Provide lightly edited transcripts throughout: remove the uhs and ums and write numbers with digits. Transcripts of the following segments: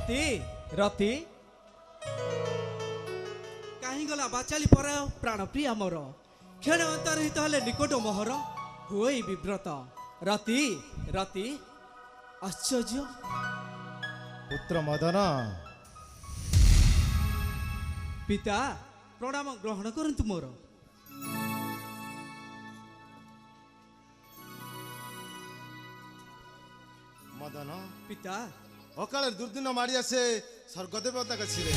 ରତି ରତି କାହିଁ ଗଲା ବାଚାଲି ପରା ପ୍ରାଣ ପ୍ରିୟା ମୋର କ୍ଷଣ ଅନ୍ତର୍ହିତ ହେଲେ ନିକଟ ମୋହର ହୁଏ ବିବ୍ରତ ରତି ରତି ଆଶ୍ଚର୍ଯ୍ୟ ପୁତ୍ର ମଦନ ପିତା ପ୍ରଣାମ ଗ୍ରହଣ କରନ୍ତୁ ମୋର ମଦନ ପିତା ଅକାଳରେ ଦୁର୍ଦିନ ମାଡ଼ି ଆସେ ସ୍ୱର୍ଗଦେବତା ଗଛରେ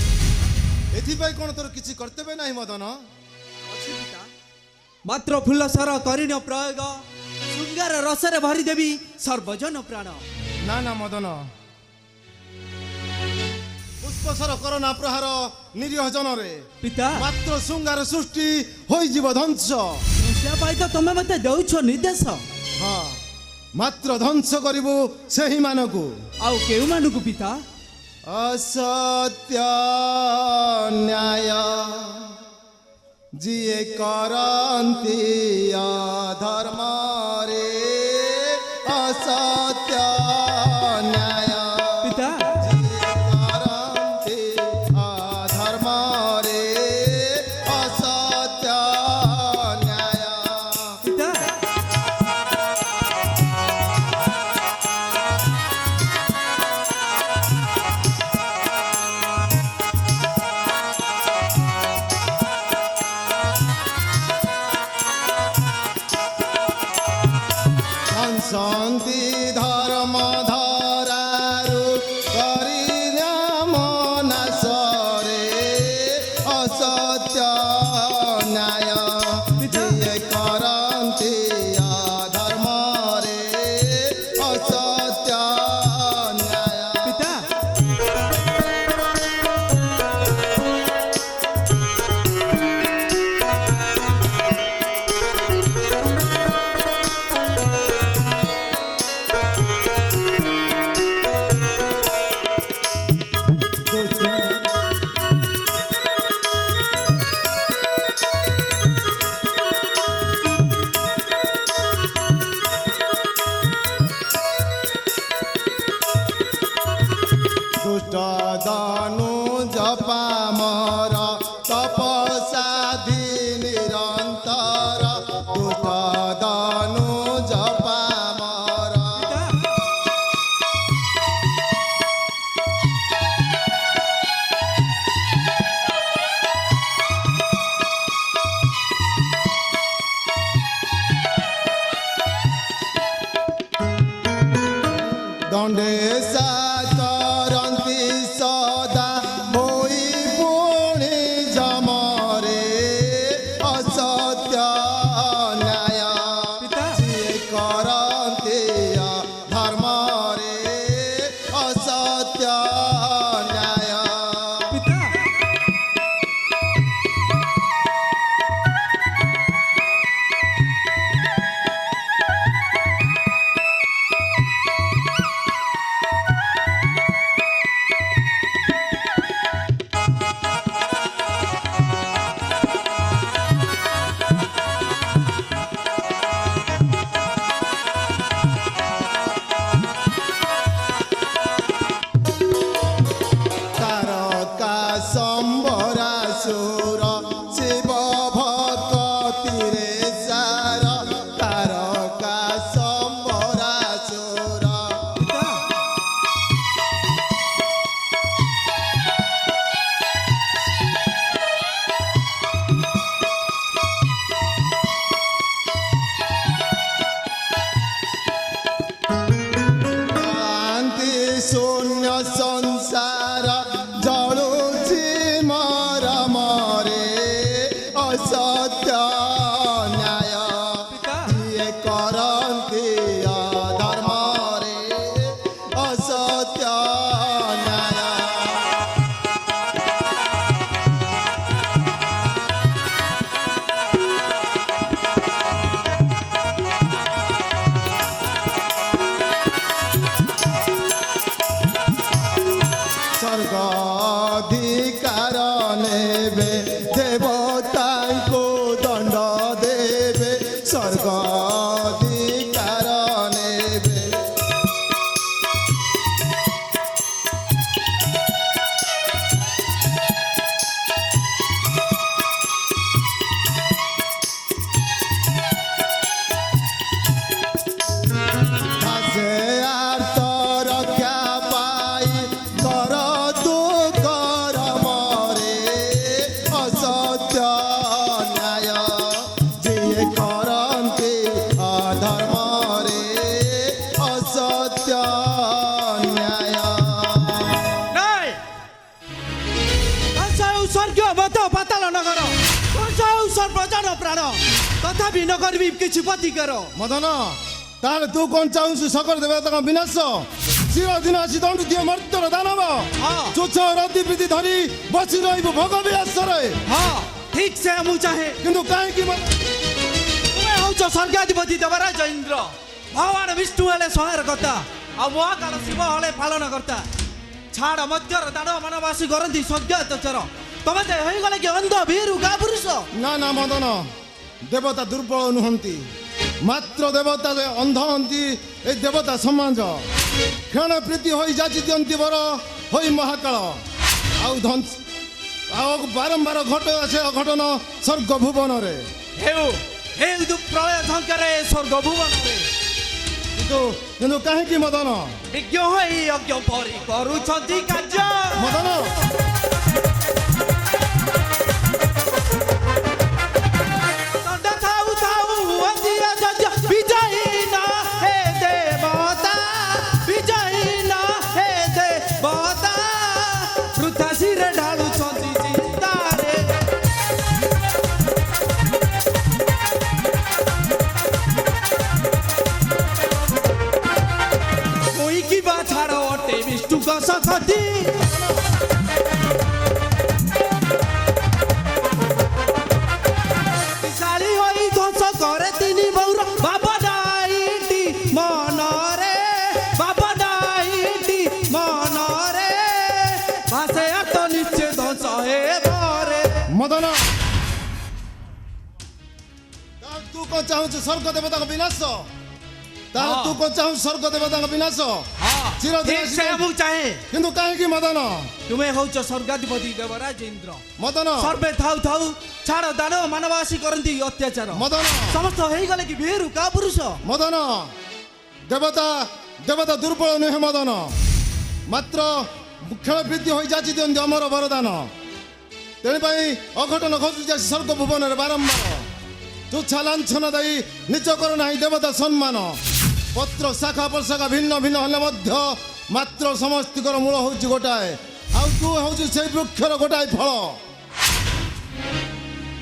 ଏଥିପାଇଁ କ'ଣ ତୋର କିଛି କର୍ତ୍ତବ୍ୟ ନାହିଁ ମଦନ? ଅଛି ପିତା ମାତ୍ର ଫୁଲ ସାର କରିଣ ପ୍ରୟୋଗ ଶୃଙ୍ଗାର ରସରେ ଭରିଦେବି ସର୍ବଜନ ପ୍ରାଣ ନା ନା ମଦନ ପୁଷ୍ପସର କରନା ପ୍ରହାର ନିରୀହ ଜନରେ ପିତା ମାତ୍ର ଶୃଙ୍ଗାର ସୃଷ୍ଟି ହୋଇଯିବ ଧ୍ୱଂସ ସେ ପାଇଁ ତ ତମେ ମତେ ଦେଉଛ ନିର୍ଦ୍ଦେଶ ହଁ ମାତ୍ର ଧ୍ୱଂସ କରିବୁ ସେହିମାନଙ୍କୁ ଆଉ କେଉଁମାନଙ୍କୁ ପିତା ଅସତ୍ୟ ନ୍ୟାୟ ଯିଏ କରନ୍ତି ଅଧର୍ମରେ ଅସତ୍ୟ ନ୍ୟାୟ ପିତା ଯିଏ କରନ୍ତି ଅଧର୍ମରେ ଅସତ୍ୟ ନ୍ୟାୟ ପିତା ଶାନ୍ତି ଧର୍ମ ଧରାରୁ କରିନାମ ନାଶରେ ଅସତ୍ୟ ନ୍ୟାୟ ଯିଏ କରନ୍ତି ଅଧର୍ମରେ ଅସତ୍ୟ ନ୍ୟାୟ ପିତା ଦୁଷ୍ଟ ଦାନୁ ଜପାମର ତପସାଧି ନିରନ୍ତର ଦୁଷ୍ଟ ଦାନୁ ଜପାମର ଦଣ୍ଡେଶା କରନ୍ତି ସଦା ହୋଇ ପୁଣି ଜମରେ ଅସତ୍ୟ ନ୍ୟାୟ ପିତା ଯିଏ କରନ୍ତି ଧର୍ମରେ ଅସତ୍ୟ ନ୍ୟାୟ ପିତା ତାରକା ସମ୍ବରାସୁର ଶିବ ଭକତିରେ ସାର ତାରକା ସମ୍ବରାସୁର ପିତା କାନ୍ତି ଶୂନ୍ୟ ସଂସାର ଜଳୁଛି ମରମରେ ଅସତ୍ୟ ନ୍ୟାୟ ପିତା ଯିଏ କରନ୍ତି ଅଧର୍ମରେ ଅସତ୍ୟ ନ୍ୟାୟ ସ୍ୱର୍ଗ ଅଧିକାର ନେବେ ଦେବତାଙ୍କୁ ଦଣ୍ଡ ଦେବେ ସ୍ୱର୍ଗ ଅଧିକାର ନେବେ ତଥାପି ନ କରିବି କିଛି ପ୍ରତିକାର ମଦନ ତାହେଲେ ତୁ କଣ ଚାହୁଁଛୁ ସକଳ ଦେବତାଙ୍କ ବିନାଶ ଚିରଦିନ ଆସି ଦଣ୍ଡୁ ଦିଅ ମର୍ତ୍ତର ଦାନବ ହଁ। ତୁଚ୍ଛ ରତି ପ୍ରୀତି ଧରି ବସି ରହିବୁ ଭୋଗ ବିଳାସରେ ହଁ ଠିକ ସେ ମୁଁ ଚାହେଁ କିନ୍ତୁ କାହିଁକି ତୁମେ ହଉଛ ସ୍ୱର୍ଗାଧିପତି ଦେବରାଜ ଇନ୍ଦ୍ର ଭଗବାନ ବିଷ୍ଣୁ ହେଲେ ସଂହାର କର୍ତ୍ତା ଆଉ ମହାକାଳ ଶିବ ହେଲେ ପାଳନ କର୍ତ୍ତା ଛାଡ଼ ମଧ୍ୟର ଦାନବ ମାନବାସୀ କରନ୍ତି ସ୍ୱର୍ଗାତଚର ତମେ ତ ହେଇଗଲେ କି ଅନ୍ଧ ଭୀରୁ ଗା ପୁରୁଷ ନା ନା ମଦନ ଦେବତା ଦୁର୍ବଳ ନୁହନ୍ତି ମାତ୍ର ଦେବତା ଅନ୍ଧ ହନ୍ତି ଏ ଦେବତା ସମାଜ କ୍ଷଣ ପ୍ରୀତି ହୋଇ ଯାଚି ଦିଅନ୍ତି ବର ହୋଇ ମହାକାଳ ଆଉ ବାରମ୍ବାର ଘଟ ଆସେ ଅଘଟନ ସ୍ୱର୍ଗ ଭୁବନରେ ହେଉ ହେଉ ପ୍ରଳୟ ଝଙ୍କରେ ସ୍ୱର୍ଗ ଭୁବନରେ କିନ୍ତୁ କାହିଁକି ମଦନ ବିଜ୍ଞ ହୋଇ ଅଜ୍ଞ ପରି କରୁଛନ୍ତି କାର୍ଯ୍ୟ ମଦନ ଥାଉ ଥାଉ ଅନ୍ଧିର ଯଜ ବିଜୟୀ ନା ହେ ଦେବତା ବିଜୟୀ ନା ହେ ଦେବତା ବୃଥା ଶିରେ ଢାଳୁଛନ୍ତି ଚିନ୍ତାରେ କହିକି ବା ଛାଡ଼ ଅଟେ ବିଷ୍ଣୁଙ୍କ ସଖତି ଶାଳୀ ହୋଇ ଧ୍ୱଂସ କରେ ତିନି ବୌର ବାବା ଡାଇଟି ମନରେ ବାବା ଡାଇଟି ମନରେ ଭାସେ ଆତ ନିଶ୍ଚେ ଧ୍ୱଂସ ହେବରେ ମଦନ ତୁ କଣ ଚାହୁଁଛୁ ସ୍ୱର୍ଗ ଦେବତାଙ୍କ ବିନାଶ ତାହେଲେ ହଁ। ତୁ କଣ ଚାହୁଁଛୁ ସ୍ୱର୍ଗ ଦେବତାଙ୍କ ବିନାଶ ଚିରଦିନ ଠିକ ସେ ମୁଁ ଚାହେଁ କିନ୍ତୁ କାହିଁକି ମଦନ ତୁମେ ହଉଛ ସ୍ୱର୍ଗାଧିପତି ଦେବରାଜ ଇନ୍ଦ୍ର ମଦନ ସର୍ବେ ଥାଉ ଥାଉ ଛାଡ଼ ଦାନବ ମାନବାସୀ କରନ୍ତି ଅତ୍ୟାଚାର ମଦନ ସମସ୍ତ ହେଇଗଲେ କି ଭୀରୁ କା ପୁରୁଷ ମଦନ ଦେବତା ଦୁର୍ବଳ ନୁହେଁ ମଦନ ମାତ୍ର ଖେଳ ପ୍ରୀତି ହୋଇ ଯାଚି ଦିଅନ୍ତି ଅମର ବରଦାନ ତେଣୁପାଇଁ ଅଘଟନ ଘଟୁଛି ଆସି ସ୍ୱର୍ଗ ଭୁବନରେ ବାରମ୍ବାର ତୁଚ୍ଛା ଲାଞ୍ଛନ ଦେଇ ନିଜ କର ନାହିଁ ଦେବତା ସମ୍ମାନ ପତ୍ର ଶାଖା ପ୍ରଶାଖା ଭିନ୍ନ ଭିନ୍ନ ହେଲେ ମଧ୍ୟ ମାତ୍ର ସମସ୍ତଙ୍କର ମୂଳ ହେଉଛି ଗୋଟାଏ ଆଉ ତୁ ହେଉଛି ସେଇ ବୃକ୍ଷର ଗୋଟାଏ ଫଳ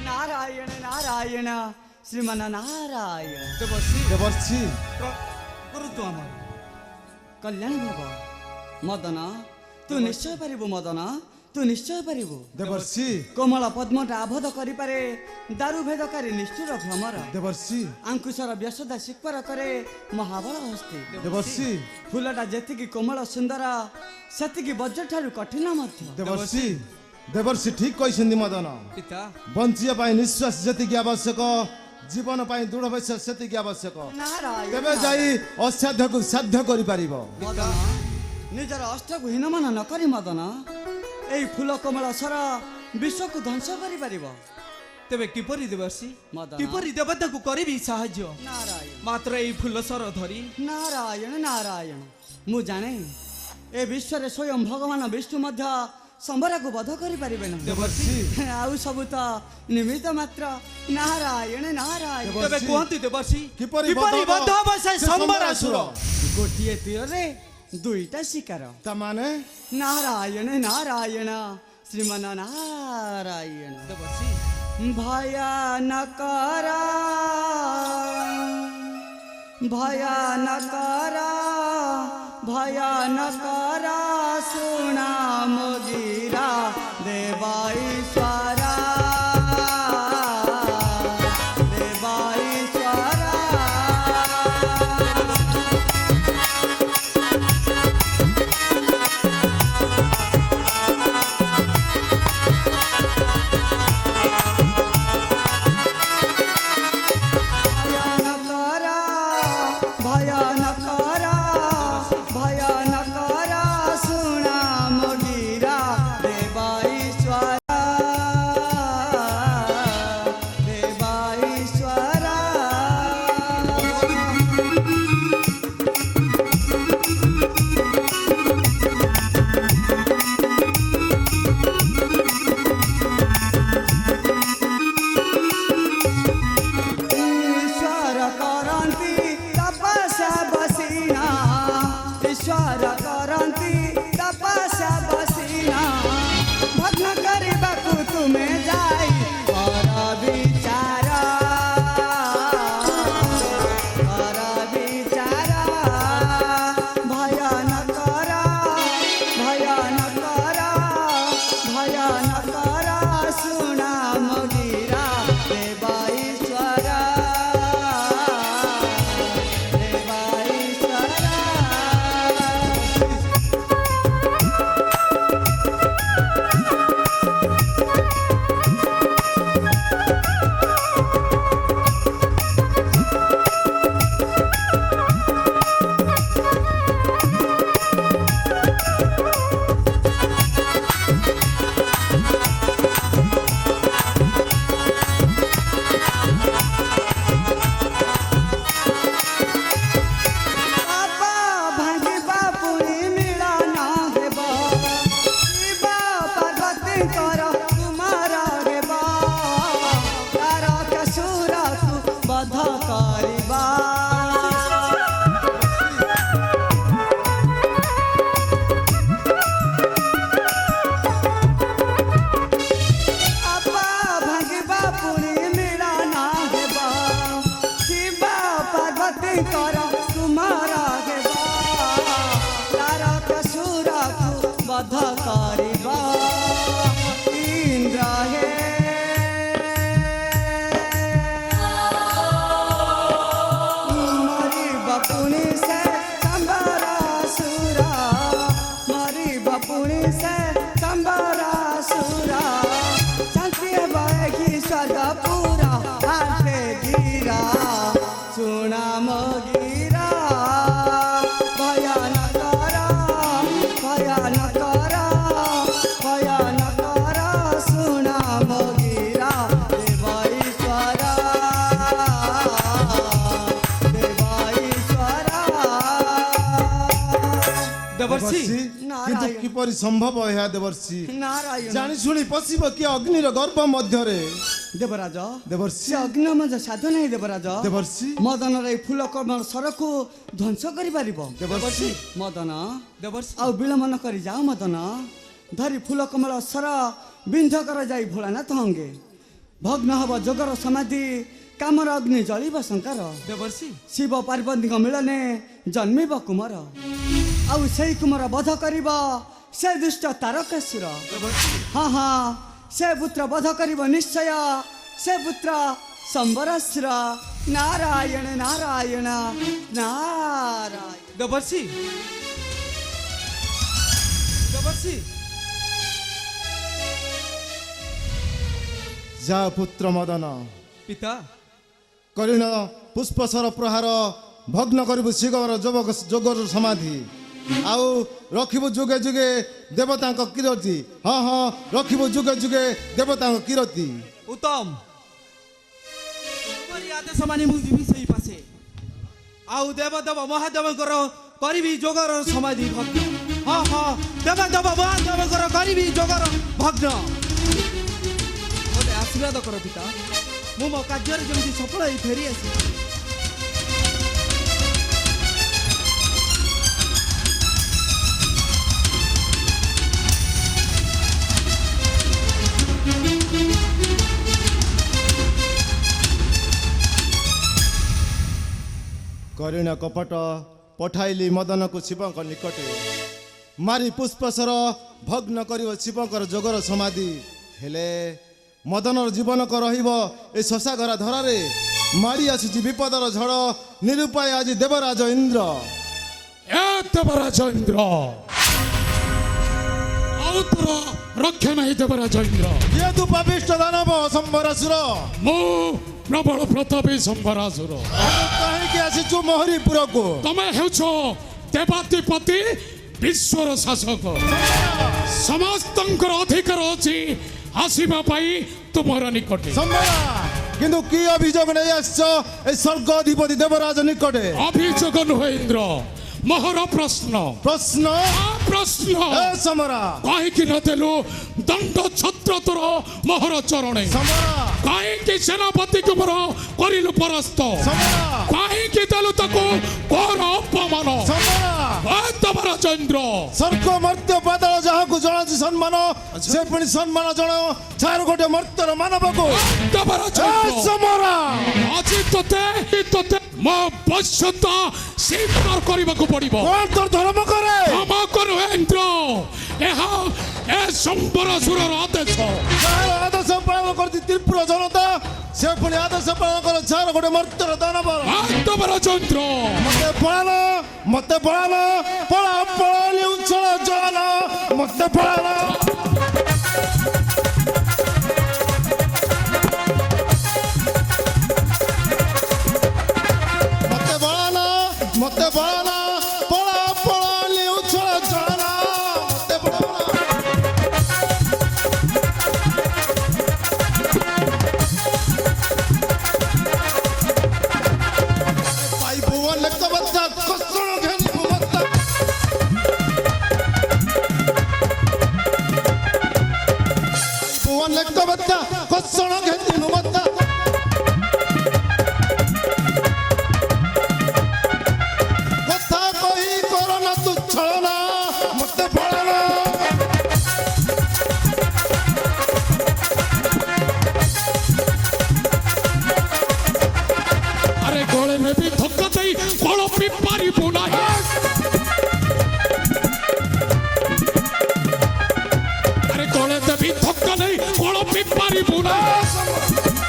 नारायण नारायण श्रीमान नारायण ଦେବର୍ଷି କରୁଛୁ ଆମର कल्याण भव मदन तू निश्चय पारिबु मदन तू निश्चय पारिबु ଦେବର୍ଷି कोमल पद्मटा आबद्ध करिपारे दारु भेदकारी निष्ठुर भ्रमर ଦେବର୍ଷି आंकुशर व्यसदा शिक्पर करे महाबल हस्ती ଦେବର୍ଷି फुलटा जेतिकी कोमल सुंदर सेतिकी वज्र ठारू कठिन मध्य ଦେବର୍ଷି ଠିକ କହିଛନ୍ତି ମଦନ ପିତା ବଞ୍ଚିବା ପାଇଁ ନିଶ୍ୱାସ ଯେତିକି ଆବଶ୍ୟକ ଜୀବନ ପାଇଁ ଦୃଢ଼ ବିଶ୍ୱାସ ସେତିକି ଆବଶ୍ୟକ नारायण ତେବେ ଯାଇ ଅସାଧ୍ୟକୁ ସାଧ୍ୟ କରିପାରିବ मदन निजर अष्टको हीनमान नकरी मदन एई फूल कोमल सर विश्वको ध्वंस करिपारिब ତେବେ କିପରି ଦେବର୍ଷି ମଦନ। କିପରି ଦେବତାକୁ କରିବି ସାହାଯ୍ୟ नारायण ମାତ୍ର ଏଇ ଫୁଲ ସର ଧରି नारायण नारायण मु जाने ए विश्व रे स्वयं भगवान विष्णु मध्य संबरा को बध करि परिबे न ଦେବର୍ଷି आउ सब त निमित्त मात्र नारायण नारायण ଦେବ- ତେବେ କୁହନ୍ତି ଦେବର୍ଷି କିପରି କିପରି ବଦ୍ଧ ବଦ୍ଧ ହବ ସେ ସମ୍ବରାସୁର गोटिए तीर रे दुईटा शिकार ତାମାନେ नारायण नारायण श्रीमान नारायण ଦେବର୍ଷି भयानकरा भयानकरा भयानकरा सुना मोगिरा देवाईश्वरा देवाईश्वरा भयानकरा भयानकरा भयानकरा सुना मोगिरा देवाईश्वरा देवाईश्वरा ईश्वर करन्ति तपस्या बसिना ईश्वर करन्ति तपस्या बसिना भग्न କରିବାକୁ तुमे ଯାଇ कर विचार ମହିଷାସୁରକୁ ବଧ କରିବ ଇନ୍ଦ୍ର ହେ ମରିବ ପୁଣି ସେ ସମ୍ବରାସୁର ମରିବ ପୁଣି ସେ ସମ୍ବରାସୁର ଶାନ୍ତି ହେବ ଏହି ସ୍ୱର୍ଗ ପୁରା ଆଠେ ଗିରା ଶୁଣା ମୋ ଗିରା ଭୟାନ କର ଶୁଣା ମୋ ଗିରା ଦେବ ଈଶ୍ୱର ଦେବର୍ଷି କିନ୍ତୁ କିପରି ସମ୍ଭବ ଏହା ଦେବର୍ଷି ନାରାୟଣ ଜାଣି ଶୁଣି ପଶିବ କି ଅଗ୍ନିର ଗର୍ଭ ମଧ୍ୟରେ ଦେବରାଜ ଦେବର୍ଷି ସେ ଅଗ୍ନିମଜ ସାଧୁ ନାହିଁ ଦେବରାଜ ଦେବର୍ଷି ମଦନର ଏଇ ଫୁଲ କମଳ ସରକୁ ଧ୍ୱଂସ କରିପାରିବ ଦେବର୍ଷି ମଦନ ଦେବର୍ଷି ଆଉ ବିଳମ୍ବ ନ କରି ଯାଅ ମଦନ ଧରି ଫୁଲ କମଳ ସର ବିନ୍ଧ କରାଯାଇ ଭୋଳାନାଥ ଅଙ୍ଗେ ଭଗ୍ନ ହବ ଯୋଗର ସମାଧି କାମର ଅଗ୍ନି ଜଳିବ ଶଙ୍କର ଦେବର୍ଷି ଶିବ ପାର୍ବତୀଙ୍କ ମିଳନେ ଜନ୍ମିବ କୁମର ଆଉ ସେଇ କୁମର ବଧ କରିବ ସେ ଦୁଷ୍ଟ ତାରକାସୁର ହଁ ହଁ ସେ ପୁତ୍ର ବଧ କରିବ ନିଶ୍ଚୟ ସେ ପୁତ୍ର ସମ୍ବରାସୁର ନାରାୟଣ ନାରାୟଣ ନାରାୟଣ ଦେବର୍ଷି ଦେବର୍ଷି ଯା ପୁତ୍ର ମଦନ ପିତା କରିଣ ପୁଷ୍ପସର ପ୍ରହାର ଭଗ୍ନ କରିବୁ ଶିଗର ଯୋଗର ସମାଧି ଆଉ ରଖିବୁ ଯୁଗେ ଯୁଗେ ଦେବତାଙ୍କ କିରତି ହଁ ହଁ ରଖିବୁ ଯୁଗେ ଯୁଗେ ଦେବତାଙ୍କ କିରତି ଉତ୍ତମ ତୁମରି ଆଦେଶ ମାନି ମୁଁ ଯିବି ସେଇ ପାଶେ ଆଉ ଦେବଦେବ ମହାଦେବଙ୍କର କରିବି ଯୋଗର ସମାଧି ଭଗ୍ନ ହଁ ହଁ ଦେବଦେବ ମହାଦେବଙ୍କର କରିବି ଯୋଗର ଭଗ୍ନ ମୋତେ ଆଶୀର୍ବାଦ କର ପିତା ମୁଁ ମୋ କାର୍ଯ୍ୟରେ ଯେମିତି ସଫଳ ହେଇ ଫେରି ଆସି କରିଣ କପଟ ପଠାଇଲି ମଦନକୁ ଶିବଙ୍କ ନିକଟେ ମାରି ପୁଷ୍ପସର ଭଗ୍ନ କରିବ ଶିବଙ୍କର ଯୋଗର ସମାଧି ହେଲେ ମଦନର ଜୀବନକ ରହିବ ଏ ଶଶାଘରା ଧରାରେ ମାଡ଼ି ଆସୁଛି ବିପଦର ଝଡ଼ ନିରୁପାୟ ଆଜି ଦେବରାଜ ଇନ୍ଦ୍ର ଏ ଦେବରାଜ ଇନ୍ଦ୍ର ଆଉ ତୋର ରକ୍ଷା ନାହିଁ ଦେବରାଜ ଇନ୍ଦ୍ର ଯେହେତୁ ପାପିଷ୍ଟ ଦାନବ ସମ୍ବରାସୁର ମୁଁ ପ୍ରବଳ ପ୍ରତାପୀ ସମ୍ବରାସୁର କାହିଁକି ଆସିଛୁ ମୋହରିପୁରକୁ ତମେ ହେଉଛ ଦେବାଧିପତି ବିଶ୍ୱର ଶାସକ ସମସ୍ତଙ୍କର ଅଧିକାର ଅଛି ଆସିବା ପାଇଁ ତୁମର ନିକଟେ ସମ୍ବରା କିନ୍ତୁ କି ଅଭିଯୋଗ ନେଇ ଆସିଛ ଏ ସ୍ୱର୍ଗ ଅଧିପତି ଦେବରାଜ ନିକଟେ ଅଭିଯୋଗ ନୁହେଁ ଇନ୍ଦ୍ର ମୋହର ପ୍ରଶ୍ନ ପ୍ରଶ୍ନ ପ୍ରଶ୍ନ ଏ ସମରା କାହିଁକି ନଦେଲୁ ଦଣ୍ଡ ଛତ୍ର ତୋର ମୋହର ଚରଣେ ସମରା କାହିଁକି ସେନାପତିକୁ ମୋର କରିଲୁ ପରାସ୍ତ ସମରା କାହିଁକି ଦେଲୁ ତାକୁ ଘୋର ଅପମାନ ସମରା ଦେବରାଜ ଇନ୍ଦ୍ର ସ୍ୱର୍ଗ ମର୍ତ୍ୟ ପାତାଳ ଯାହାକୁ ଜଣାଛି ସମ୍ମାନ ସେ ପୁଣି ସମ୍ମାନ ଜଣାଅ ଛାର ଗୋଟେ ମର୍ତ୍ୟର ମାନବକୁ ଦେବରାଜ ଏ ଇନ୍ଦ୍ର ସମରା ଆଜି ତୋତେ ମୋ ବୈଶ୍ୟତା ସ୍ୱୀକାର କରିବାକୁ ପଡ଼ିବ କଣ ତୋର ଧର୍ମ କରେ କ୍ଷମା କରୁ ଇନ୍ଦ୍ର ଏହା ଏ ସମ୍ବରାସୁରର ଆଦେଶ ଯାହାର ଆଦର୍ଶ ପାଳନ କରିଛି ତ୍ରିପୁର ଜନତା ସେ ପୁଣି ଆଦର୍ଶ ପାଳନ କରେ ଛାର ଗୋଟେ ମର୍ତ୍ୟର ଦାନବ ଦେବରାଜ ଇନ୍ଦ୍ର ମତେ ପଳାନ ପଳା ପଳାଲି ଉଚ୍ଛଳ ଜଳନ ମତେ ପଳାନ ମତେ ବଳନ ପଳା ପଳାଲି ଉଚ୍ଛଳ ଜଳନ ମତେ ପଳାନ ପାଇବୁ ଅନେକ ବଦ୍ଧା କଷଣ ଘେନି ମମତା ପାଇବୁ ଅନେକ ବଦ୍ଧା କଷଣ ଘେନି ମମତା କଥା କହି କରନା ତୁ ଛଳନା ମତେ ପଳାନା ଆରେ ଗଳେ ନେବି ଧକ୍କା ଦେଇ କଳପି ପାରିବୁ ନାହିଁ ପାଇବୁ ନା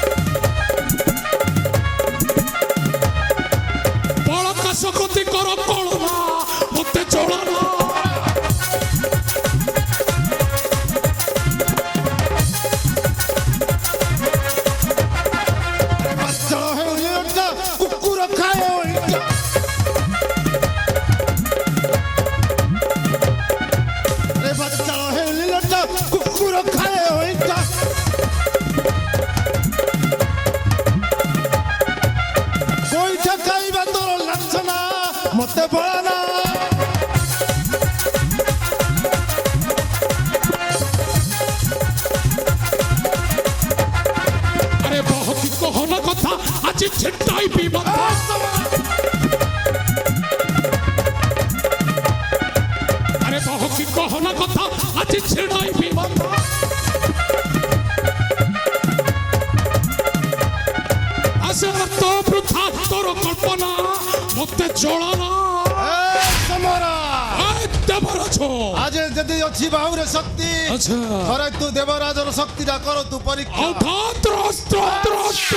ବଳକା ଶକ୍ତି କର କଳନା ମତେ ଚଳନା ବାଦଲ ହେଉନି ଅଣ୍ଟା କୁକୁର ଖାଏ ଅଣ୍ଟା ରେ ବାଦଲ ହେଉନି ଅଣ୍ଟା କୁକୁର ଖାଏ ଅଣ୍ଟା ଗୋଇଠା ଖାଇବା ତୋର ଲାଛନା ମତେ ବଳାନା আরে বহতি কহন কথা আজি ছিটাই বিমত আরে বহতি কহন কথা আজি ছিটাই বিমত আসে তো বৃথা তোর কল্পনা মতে চলনা ସମରା দেবরাজ ଆଜି ଯଦି ଅଛି ବାହୁରେ ଶକ୍ତି আচ্ছা ଥରେ ତୁ ଦେବରାଜର ଶକ୍ତିଟା କର ତୁ ପରୀକ୍ଷା অর্থাৎ অস্ত্র অস্ত্র অস্ত্র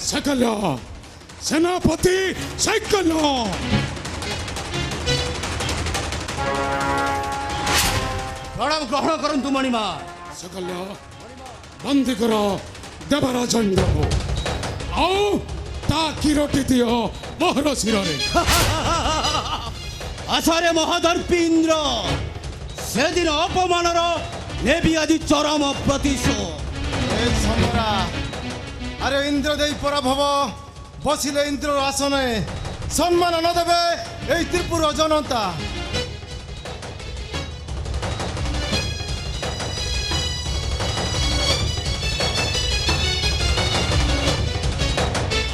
सकल सेनापति सकल ପ୍ରଣାମ ଗ୍ରହଣ କରନ୍ତୁ ମଣିମା सकल बंदी कर देवराज इंद्र आओ ता किरोटी दियो मोहर शिरे ଆଛାରେ ମହାଦର୍ପୀ ଇନ୍ଦ୍ର ସେଦିନ ଅପମାନର ନେବି ଆଜି ଚରମ ପ୍ରତିଶୋଧ ଏ ସମରା ଆରେ ଇନ୍ଦ୍ର ଦେଇ ପରାଭବ ବସିଲେ ଇନ୍ଦ୍ରର ଆସନେ ସମ୍ମାନ ନ ଦେବେ ଏଇ ତ୍ରିପୁର ଜନତା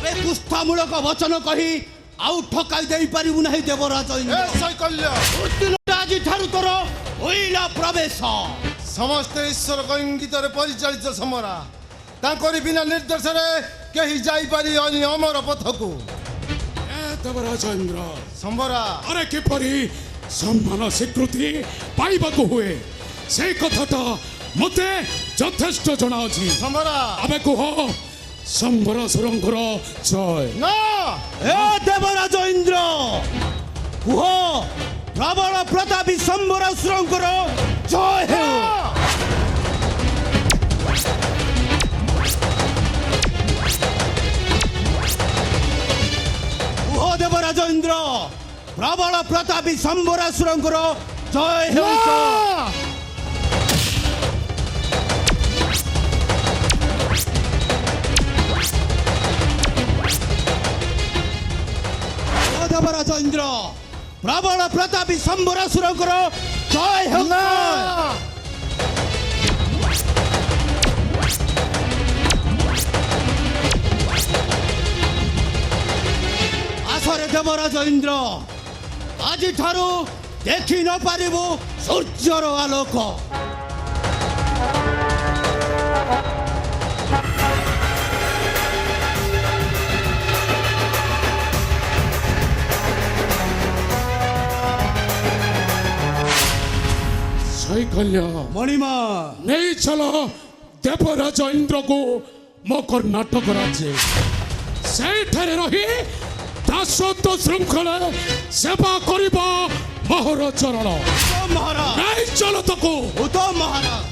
ଏ କୁସ୍ଥାମୂଳକ ବଚନ କହି ଆଉ ଠକାଇ ଦେଇପାରିବୁ ନାହିଁ ଦେବରାଜ ଏ ଇନ୍ଦ୍ର ଶୈକଲ୍ୟ ଆଜିଠାରୁ ତୋର ହୋଇଲା ପ୍ରବେଶ ସମସ୍ତେ ଈଶ୍ୱରଙ୍କ ଇଙ୍ଗିତରେ ପରିଚାଳିତ ସମରା ତାଙ୍କରି ବିନା ନିର୍ଦ୍ଦେଶରେ କେହି ଯାଇପାରିବନି ଅମର ପଥକୁ देवराज इंद्र ସମ୍ବରା अरे किपरि सम्मान स्वीकृति पाइबाकू हुए से कथाटा मते यथेष्ट जना अछि ସମ୍ବରା आबे कुह संबर सुरंगर जय ନା ଏ ଦେବରାଜ ଇନ୍ଦ୍ର କୁହ ପ୍ରବଳ ପ୍ରତାପୀ ସମ୍ବରାସୁରଙ୍କର ଜୟ ହେଉ କୁହ ଦେବରାଜ ଇନ୍ଦ୍ର ପ୍ରବଳ ପ୍ରତାପୀ ସମ୍ବରାସୁରଙ୍କର ଜୟ ହେଉ ଦେବରାଜ ଇନ୍ଦ୍ର ପ୍ରବଳ ପ୍ରତାପୀ ସମ୍ବରାସୁରଙ୍କର ଜୟ ହେଉ ନା ଆସରେ ଦେବରାଜ ଇନ୍ଦ୍ର ଆଜିଠାରୁ ଦେଖି ନ ପାରିବୁ ସୂର୍ଯ୍ୟର ଆଲୋକ शैकल्य ମଣିମା नहीं चलो देवराज इंद्र को मो कर्णाटक राज्य सेठारे रही दासत्व श्रृंखला सेवा करिबा मोहर चरण ଉତ୍ତମ ମହାରାଜ नहीं चलो तको ଉତ୍ତମ ମହାରାଜ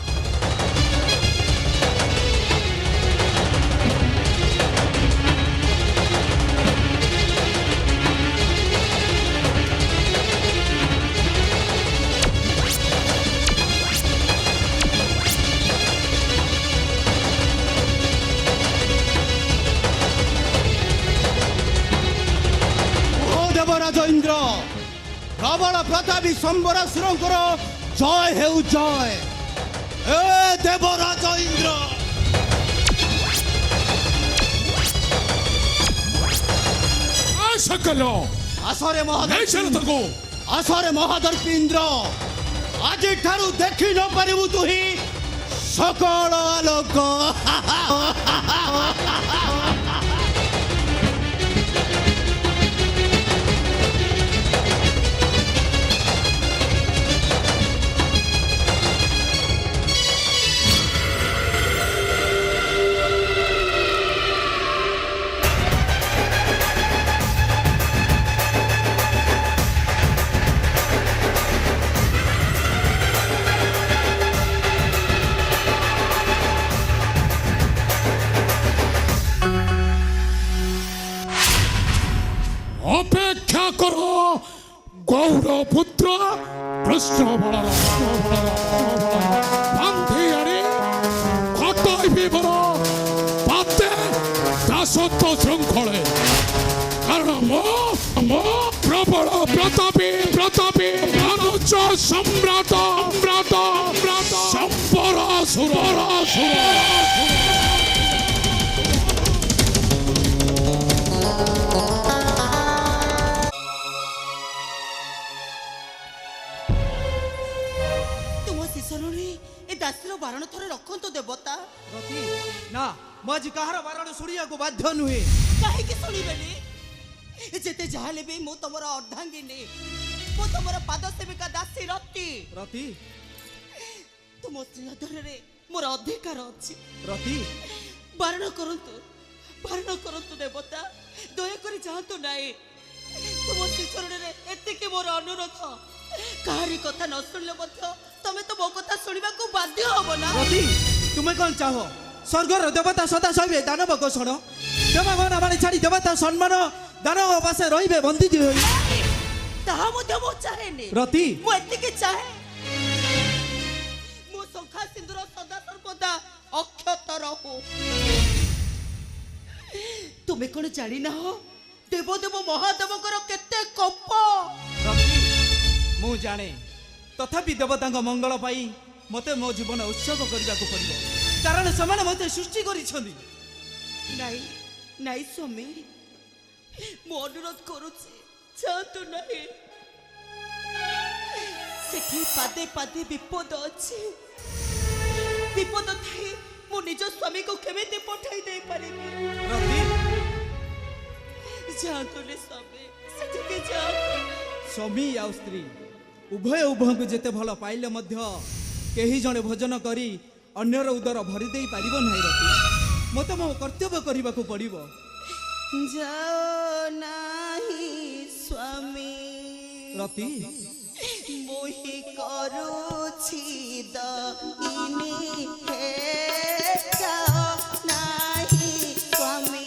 প্রবল প্রতাপী সম্বরাসুরঙ্কর জয় হেউ জয়। এ দেবরাজ ইন্দ্র, সকল আসরে ତାକୁ আসরে মহাদর্পী ইন্দ্র, আজিঠাରୁ দেখি ନ ପାରିବୁ ତୁହି ସକଳ ଆଲୋକ। ଅପେକ୍ଷା କର ଗୌର ପୁତ୍ର କୃଷ୍ଣ ବାନ୍ଧି ଆଣି ଖଟାଇବି ବର ପାତେ ଦାସତ୍ୱ ଶୃଙ୍ଖଳେ। କାରଣ ମୋ ପ୍ରବଳ ପ୍ରତାପୀ ଅନୁଜ ସମ୍ରାଟ ସମ୍ବରାସୁର। ତୁମ ଶିଶୁରେ ଏ ଦାସୀର ବାରଣ ଥରେ ରଖନ୍ତୁ ଦେବତା। ରତି ନା, ମୁଁ ଆଜି କାହାର ବାରଣ ଶୁଣିବାକୁ ବାଧ୍ୟ ନୁହେଁ। କାହିଁକି ଶୁଣିବେନି? ଯେତେ ଯାହା ହେଲେ ବି ମୁଁ ତମର ଅର୍ଦ୍ଧାଙ୍ଗିନୀ, ମୁଁ ତମର ପାଦ ସେବିକା ଦାସୀ ରତି। ରତି ତୁମ ସ୍ନେହଧରରେ ମୋର ଅଧିକାର ଅଛି। ରତି ବାରଣ କରନ୍ତୁ ଦେବତା, ଦୟାକରି ଯାଆନ୍ତୁ ନାହିଁ। ତୁମ ଶିଶୁରେ ଏତିକି ମୋର ଅନୁରୋଧ। କାହାରି କଥା ନ ଶୁଣିଲେ ମଧ୍ୟ ତମେ ତ ମୋ କଥା ଶୁଣିବାକୁ ବାଧ୍ୟ ହବ ନା। ରତି, ତୁମେ କ'ଣ ଚାହ? ସ୍ୱର୍ଗର ଦେବତା ସଦା ସହିବେ ଦାନବ କୋଷଣ, ଦେବଗଣ ମାନେ ଛାଡ଼ି ଦେବତା ସମ୍ମାନ ଦାନବ ପାଶେ ରହିବେ ବନ୍ଦୀ ହୋଇ। ତାହା ମଧ୍ୟ ମୁଁ ଚାହେଁନି। ରତି ମୁଁ ଏତିକି ଚାହେଁ ମୋ ଶଙ୍ଖା ସିନ୍ଦୁର ସଦା ସର୍ବଦା ଅକ୍ଷତ ରହୁ। ତୁମେ କ'ଣ ଜାଣିନାହଁ ଦେବଦେବ ମହାଦେବଙ୍କର କେତେ କୋପ? ରତି, ମୁଁ ଜାଣେ, ତଥାପି ଦେବତାଙ୍କ ମଙ୍ଗଳ ପାଇଁ ମୋତେ ମୋ ଜୀବନ ଉତ୍ସର୍ଗ କରିବାକୁ ପଡ଼ିବ। କାରଣ ସେମାନେ ମୋତେ ସୃଷ୍ଟି କରିଛନ୍ତି। ନାଇଁ ନାଇଁ ସ୍ୱାମୀ, ମୁଁ ଅନୁରୋଧ କରୁଛି ଯାଆନ୍ତୁ ନାହିଁ। ସେଠି ପାଦେ ପାଦେ ବିପଦ ଅଛି। ବିପଦ ଥାଇ ମୁଁ ନିଜ ସ୍ୱାମୀକୁ କେମିତି ପଠାଇ ଦେଇପାରିବି? ରତି ଯାଆନ୍ତୁନି ସ୍ୱାମୀ, ସେଠିକି ଯାଆନ୍ତୁ। ସ୍ୱାମୀ ଆଉ ସ୍ତ୍ରୀ ଉଭୟଙ୍କୁ ଯେତେ ଭଲ ପାଇଲେ ମଧ୍ୟ କେହି ଜଣେ ଭୋଜନ କରି ଅନ୍ୟର ଉଦର ଭରି ଦେଇ ପାରିବ ନାହିଁ। ରତି, ମୋତେ ମୋ କର୍ତ୍ତବ୍ୟ କରିବାକୁ ପଡ଼ିବ। ଯାଅ ନାହିଁ ସ୍ୱାମୀ, ରତି ମୋହି କରୁଛି ଦଇନି ହେ। ଯାଅ ନାହିଁ ସ୍ୱାମୀ।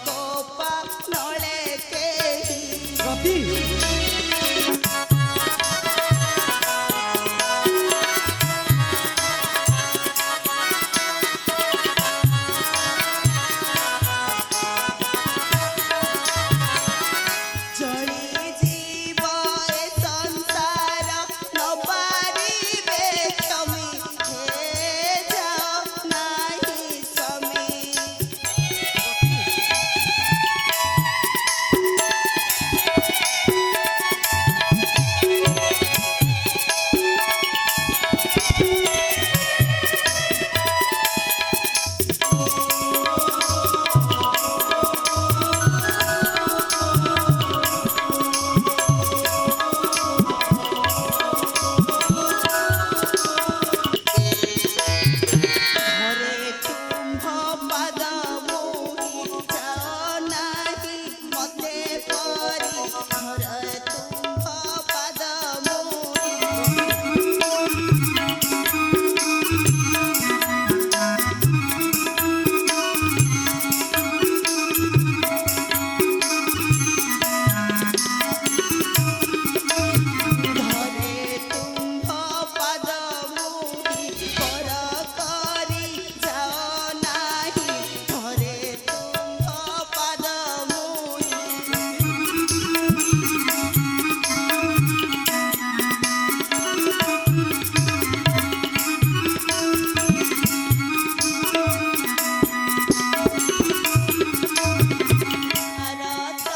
କୋପା ନଳେ କେହି ରତି ଜଳି ଯିବ ଏ ସଂସାର ନ ପାରିବେ କ୍ଷମି ହେ ଯାଅ ନାହିଁ ସ୍ୱାମୀ ଘରେ ତୁମ୍ଭ ପାଦ ମୋହି ଯାଅ ନାହିଁ ମତେ ପରି ଘରେ ତୁମ୍ଭ ପାଦ ମୋହି ଘରେ ତୁମ୍ଭ ପାଦ ମୋହି ପର କରି ଯାଅ ନାହିଁ ଘରେ ତୁମ୍ଭ ପାଦ ମୋହି ଭାରତ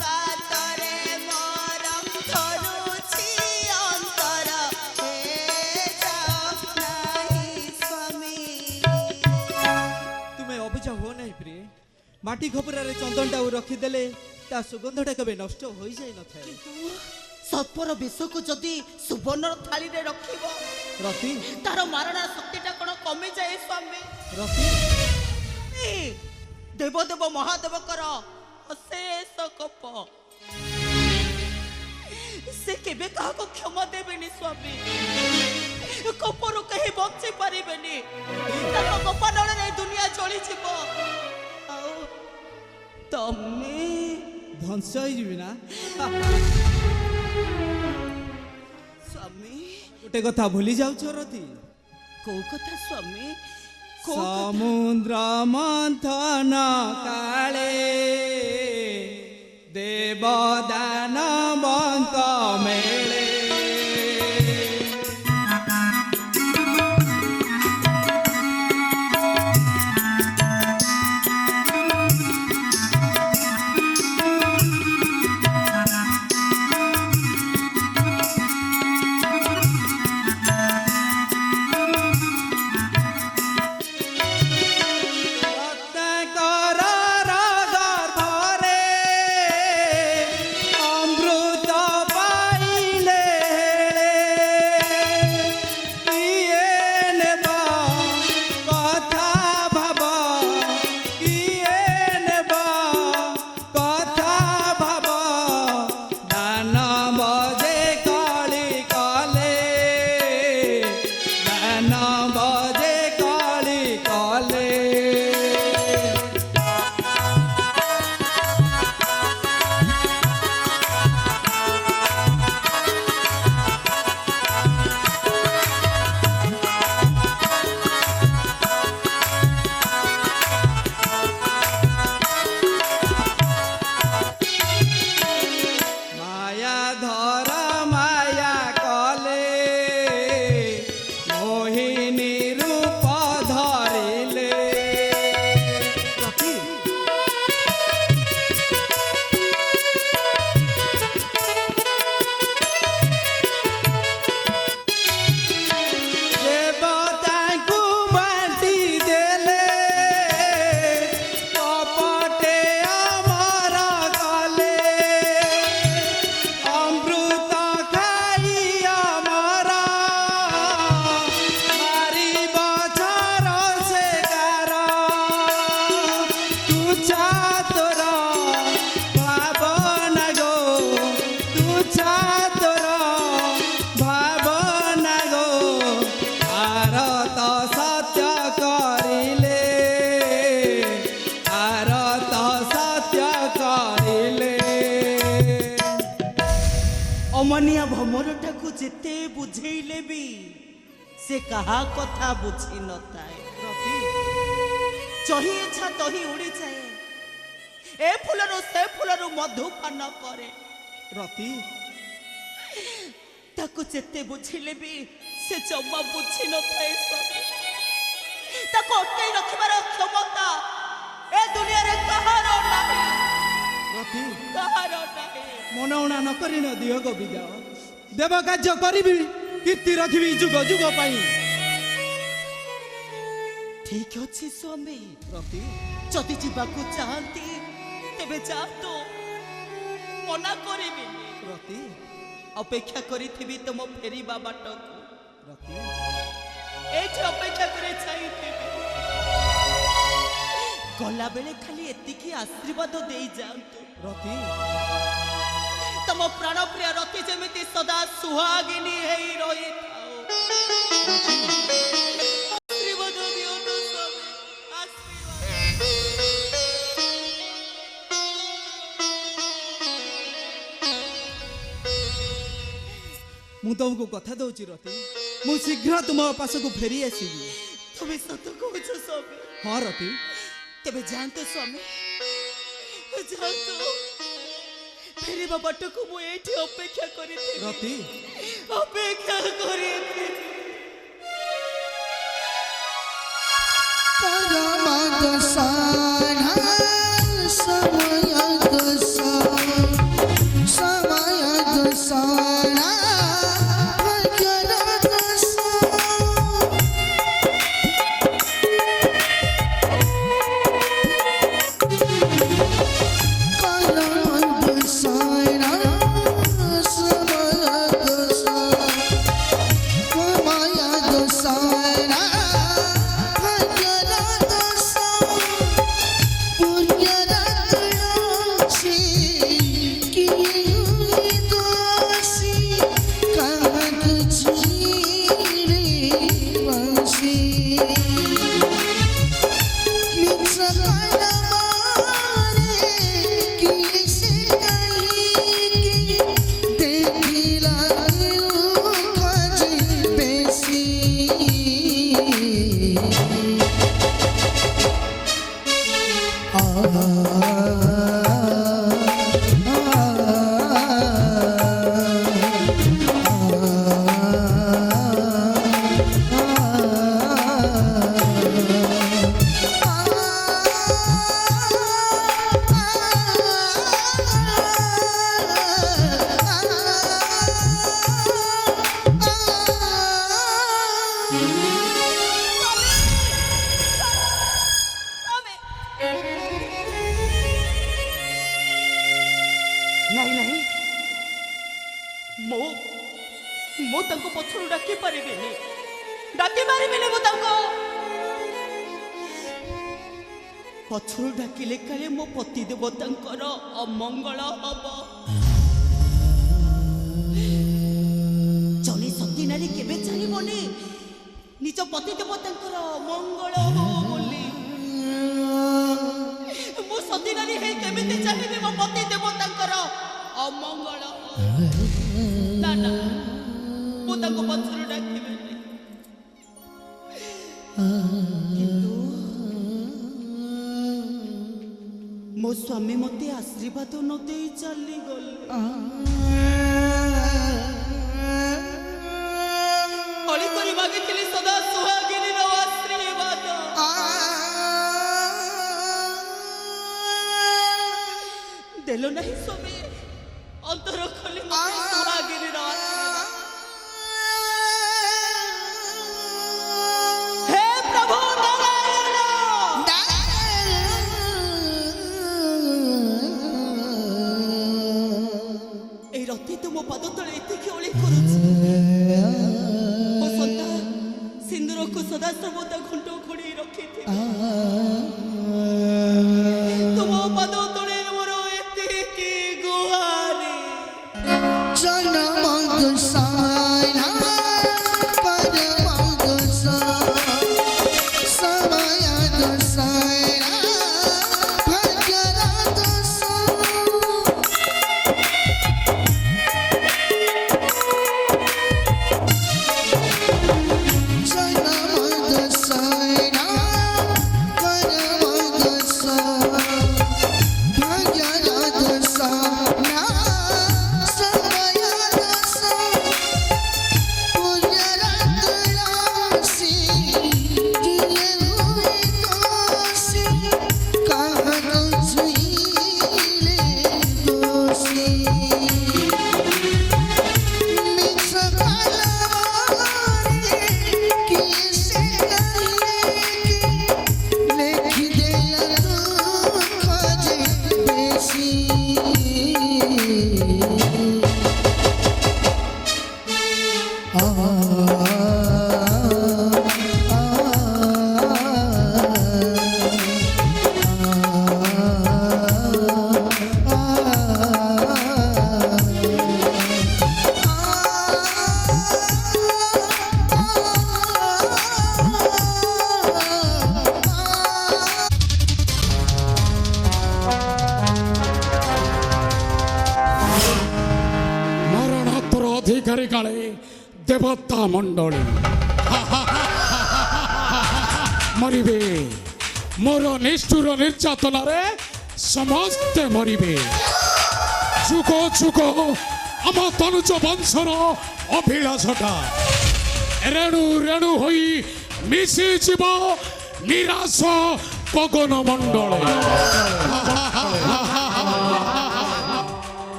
କାତରେ ମୋର ଧରୁଛି ଅନ୍ତର ହେ ଯାଅ ନାହିଁ ସ୍ୱାମୀ ତୁମେ ଅବୁଝା ହୁଅ ନାହିଁ ପ୍ରିୟ ମାଟି ଖପୁରାରେ ଚନ୍ଦନଟାକୁ ରଖିଦେଲେ ତା ସୁଗନ୍ଧଟା କେବେ ନଷ୍ଟ ହୋଇଯାଇ ନଥାଏ ସର୍ପର ବିଷକୁ ଯଦି ସୁବର୍ଣ୍ଣ ଥାଳିରେ ରଖିବ ରତି ତାର ମାରଣା ଶକ୍ତିଟା କଣ କମିଯାଏ ସ୍ୱାମୀ ରତି ଏ, ଦେବଦେବ ମହାଦେବଙ୍କର ଅଶେଷ କୋପ ସେ କେବେ କାହାକୁ କ୍ଷମା ଦେବେନି ସ୍ୱାମୀ କୋପରୁ କେହି ବଞ୍ଚି ପାରିବେନି ତାଙ୍କ କୋପାନଳରେ ଦୁନିଆ ଚଳିଯିବ ଆଉ ତମେ ଧ୍ୱଂସ ହେଇଯିବି ନା ସ୍ୱାମୀ ଗୋଟେ କଥା ଭୁଲି ଯାଉଛ ରତି କୋଉ କଥା ସ୍ୱାମୀ କୋଉ କଥା? ସମୁଦ୍ର ମନ୍ଥନ କାଳେ ଦେବଦାନବଙ୍କ ମେଳେ ପ୍ରତ୍ୟେକର ରାଗ ଅମନିଆ ଭମରଟାକୁ ଯେତେ ବୁଝେଇଲେ ବି ସେ କାହା କଥା ବୁଝି ନଥାଏ। ଚହି ଇଚ୍ଛା ତହି ଉଡ଼ିଯାଏ। ଏ ଫୁଲରୁ ସେ ଫୁଲରୁ ମଧୁପାନ କରେ। ରତି ତାକୁ ଯେତେ ବୁଝିଲେ ବି ସେ ଜମା ବୁଝି ନଥାଏ ସ୍ୱାମୀ। ତାକୁ ଅଟକାଇ ରଖିବାର କ୍ଷମତା ଏ ଦୁନିଆରେ କାହାର ନାହିଁ। ରତି କାହାର ନାହିଁ। ମନଉଣା ନ କରି ନ ଦିଅ ଗୋବିନ୍ଦ। ଦେବ କାର୍ଯ୍ୟ କରିବି, କୀର୍ତ୍ତି ରଖିବି ଯୁଗ ଯୁଗ ପାଇଁ। ଠିକ ଅଛି ସ୍ୱାମୀ, ରତି ଯଦି ଯିବାକୁ ଚାହାନ୍ତି ତେବେ ଯାଆନ୍ତୁ, ମନା କରିବିନି। ରତି ଅପେକ୍ଷା କରିଥିବି ତମ ଫେରିବା ବାଟକୁ। ରତି ଏଇଠି ଅପେକ୍ଷା କରି ଚାହିଁଥିବି। ଗଲାବେଳେ ଖାଲି ଏତିକି ଆଶୀର୍ବାଦ ଦେଇ ଯାଆନ୍ତୁ। ରତି ତମ ପ୍ରାଣପ୍ରିୟ ରତି ଯେମିତି ସଦା ସୁହାଗିନୀ ହେଇ ରହିଥାଉ। ଆଶୀର୍ବାଦ ଦିଅନ୍ତୁ ସ୍ୱାମୀ, ଆଶୀର୍ବାଦ। ମୁଁ ତମକୁ କଥା ଦଉଛି ରତି, ମୁଁ ଶୀଘ୍ର ତୁମ ପାଶକୁ ଫେରି ଆସିବି। ତୁମେ ସତ କହୁଛ ସ୍ୱାମୀ? ହଁ ରତି ତେବେ ଯାଆନ୍ତୁ ସ୍ୱାମୀ, ଯାଆନ୍ତୁ। ଫେରିବା ବାଟକୁ ମୁଁ ଏଇଠି ଅପେକ୍ଷା କରିଥିଲି। ରତି ଅପେକ୍ଷା କରିଥିଲି। ନାଇଁ ନାଇଁ, ମୁଁ ତାଙ୍କୁ ପଛରୁ ଡାକି ପାରିବିନି। ମୁଁ ତାଙ୍କୁ ପଛରୁ ଡାକିଲେ କାଳେ ମୋ ପତି ଦେବତାଙ୍କର ଅମଙ୍ଗଳ ହବ। ଜଣେ ସତୀ ନାରୀ କେବେ ଚାହିଁବନି ନିଜ ପତି ଦେବତାଙ୍କର ଅମଙ୍ଗଳ ହଉ ବୋଲି। ମୁଁ ସତୀ ନାରୀ ହେଇ କେମିତି ଚାହିଁବି ମୋ ପତି ଦେବତାଙ୍କର ଅମଙ୍ଗଳ? ନା ନା, ମୁଁ ତାଙ୍କୁ ପଛରୁ ଡାକିବିନି। କିନ୍ତୁ ମୋ ସ୍ୱାମୀ ମତେ ଆଶୀର୍ବାଦ ନ ଦେଇ ଚାଲିଗଲେ। ଅଳି କରି ମାଗିଥିଲି ସଦା ସୁହାଗିନୀର ଆଶୀର୍ବାଦ। ଦେଲ ନାହିଁ ସ୍ୱାମୀ, ଅନ୍ତର ଖୋଲି ମତେ ସୁହାଗିନୀର ଆଶୀର୍ବାଦ। ହେ ପ୍ରଭୁ ନାରାୟଣ, এই রথে তো ମୋ ପାଦ ତଳେ ଏତିକି ଅଳି କରୁଛି। ମୋ ସନ୍ତାନ ସିନ୍ଦୁରକୁ ସଦା ସର୍ବଦା ଘଣ୍ଟ ଘୋଡ଼େଇ ରଖିଥିବ। ତୁମ ପାଦ ତଳେ ମୋର ଏତିକି ଗୁହାରି। ମଧ୍ୟରେ କାଳେ ଦେବତା ମଣ୍ଡଳୀ ମରିବେ। ମୋର ନିଷ୍ଠୁର ନିର୍ଯାତନାରେ ସମସ୍ତେ ମରିବେ। ଯୁଗ ଯୁଗ ଆମ ତନୁଜ ବଂଶର ଅଭିଳାଷଟା ରେଣୁ ରେଣୁ ହୋଇ ମିଶିଯିବ ନିରାଶ ଗଗନ ମଣ୍ଡଳେ।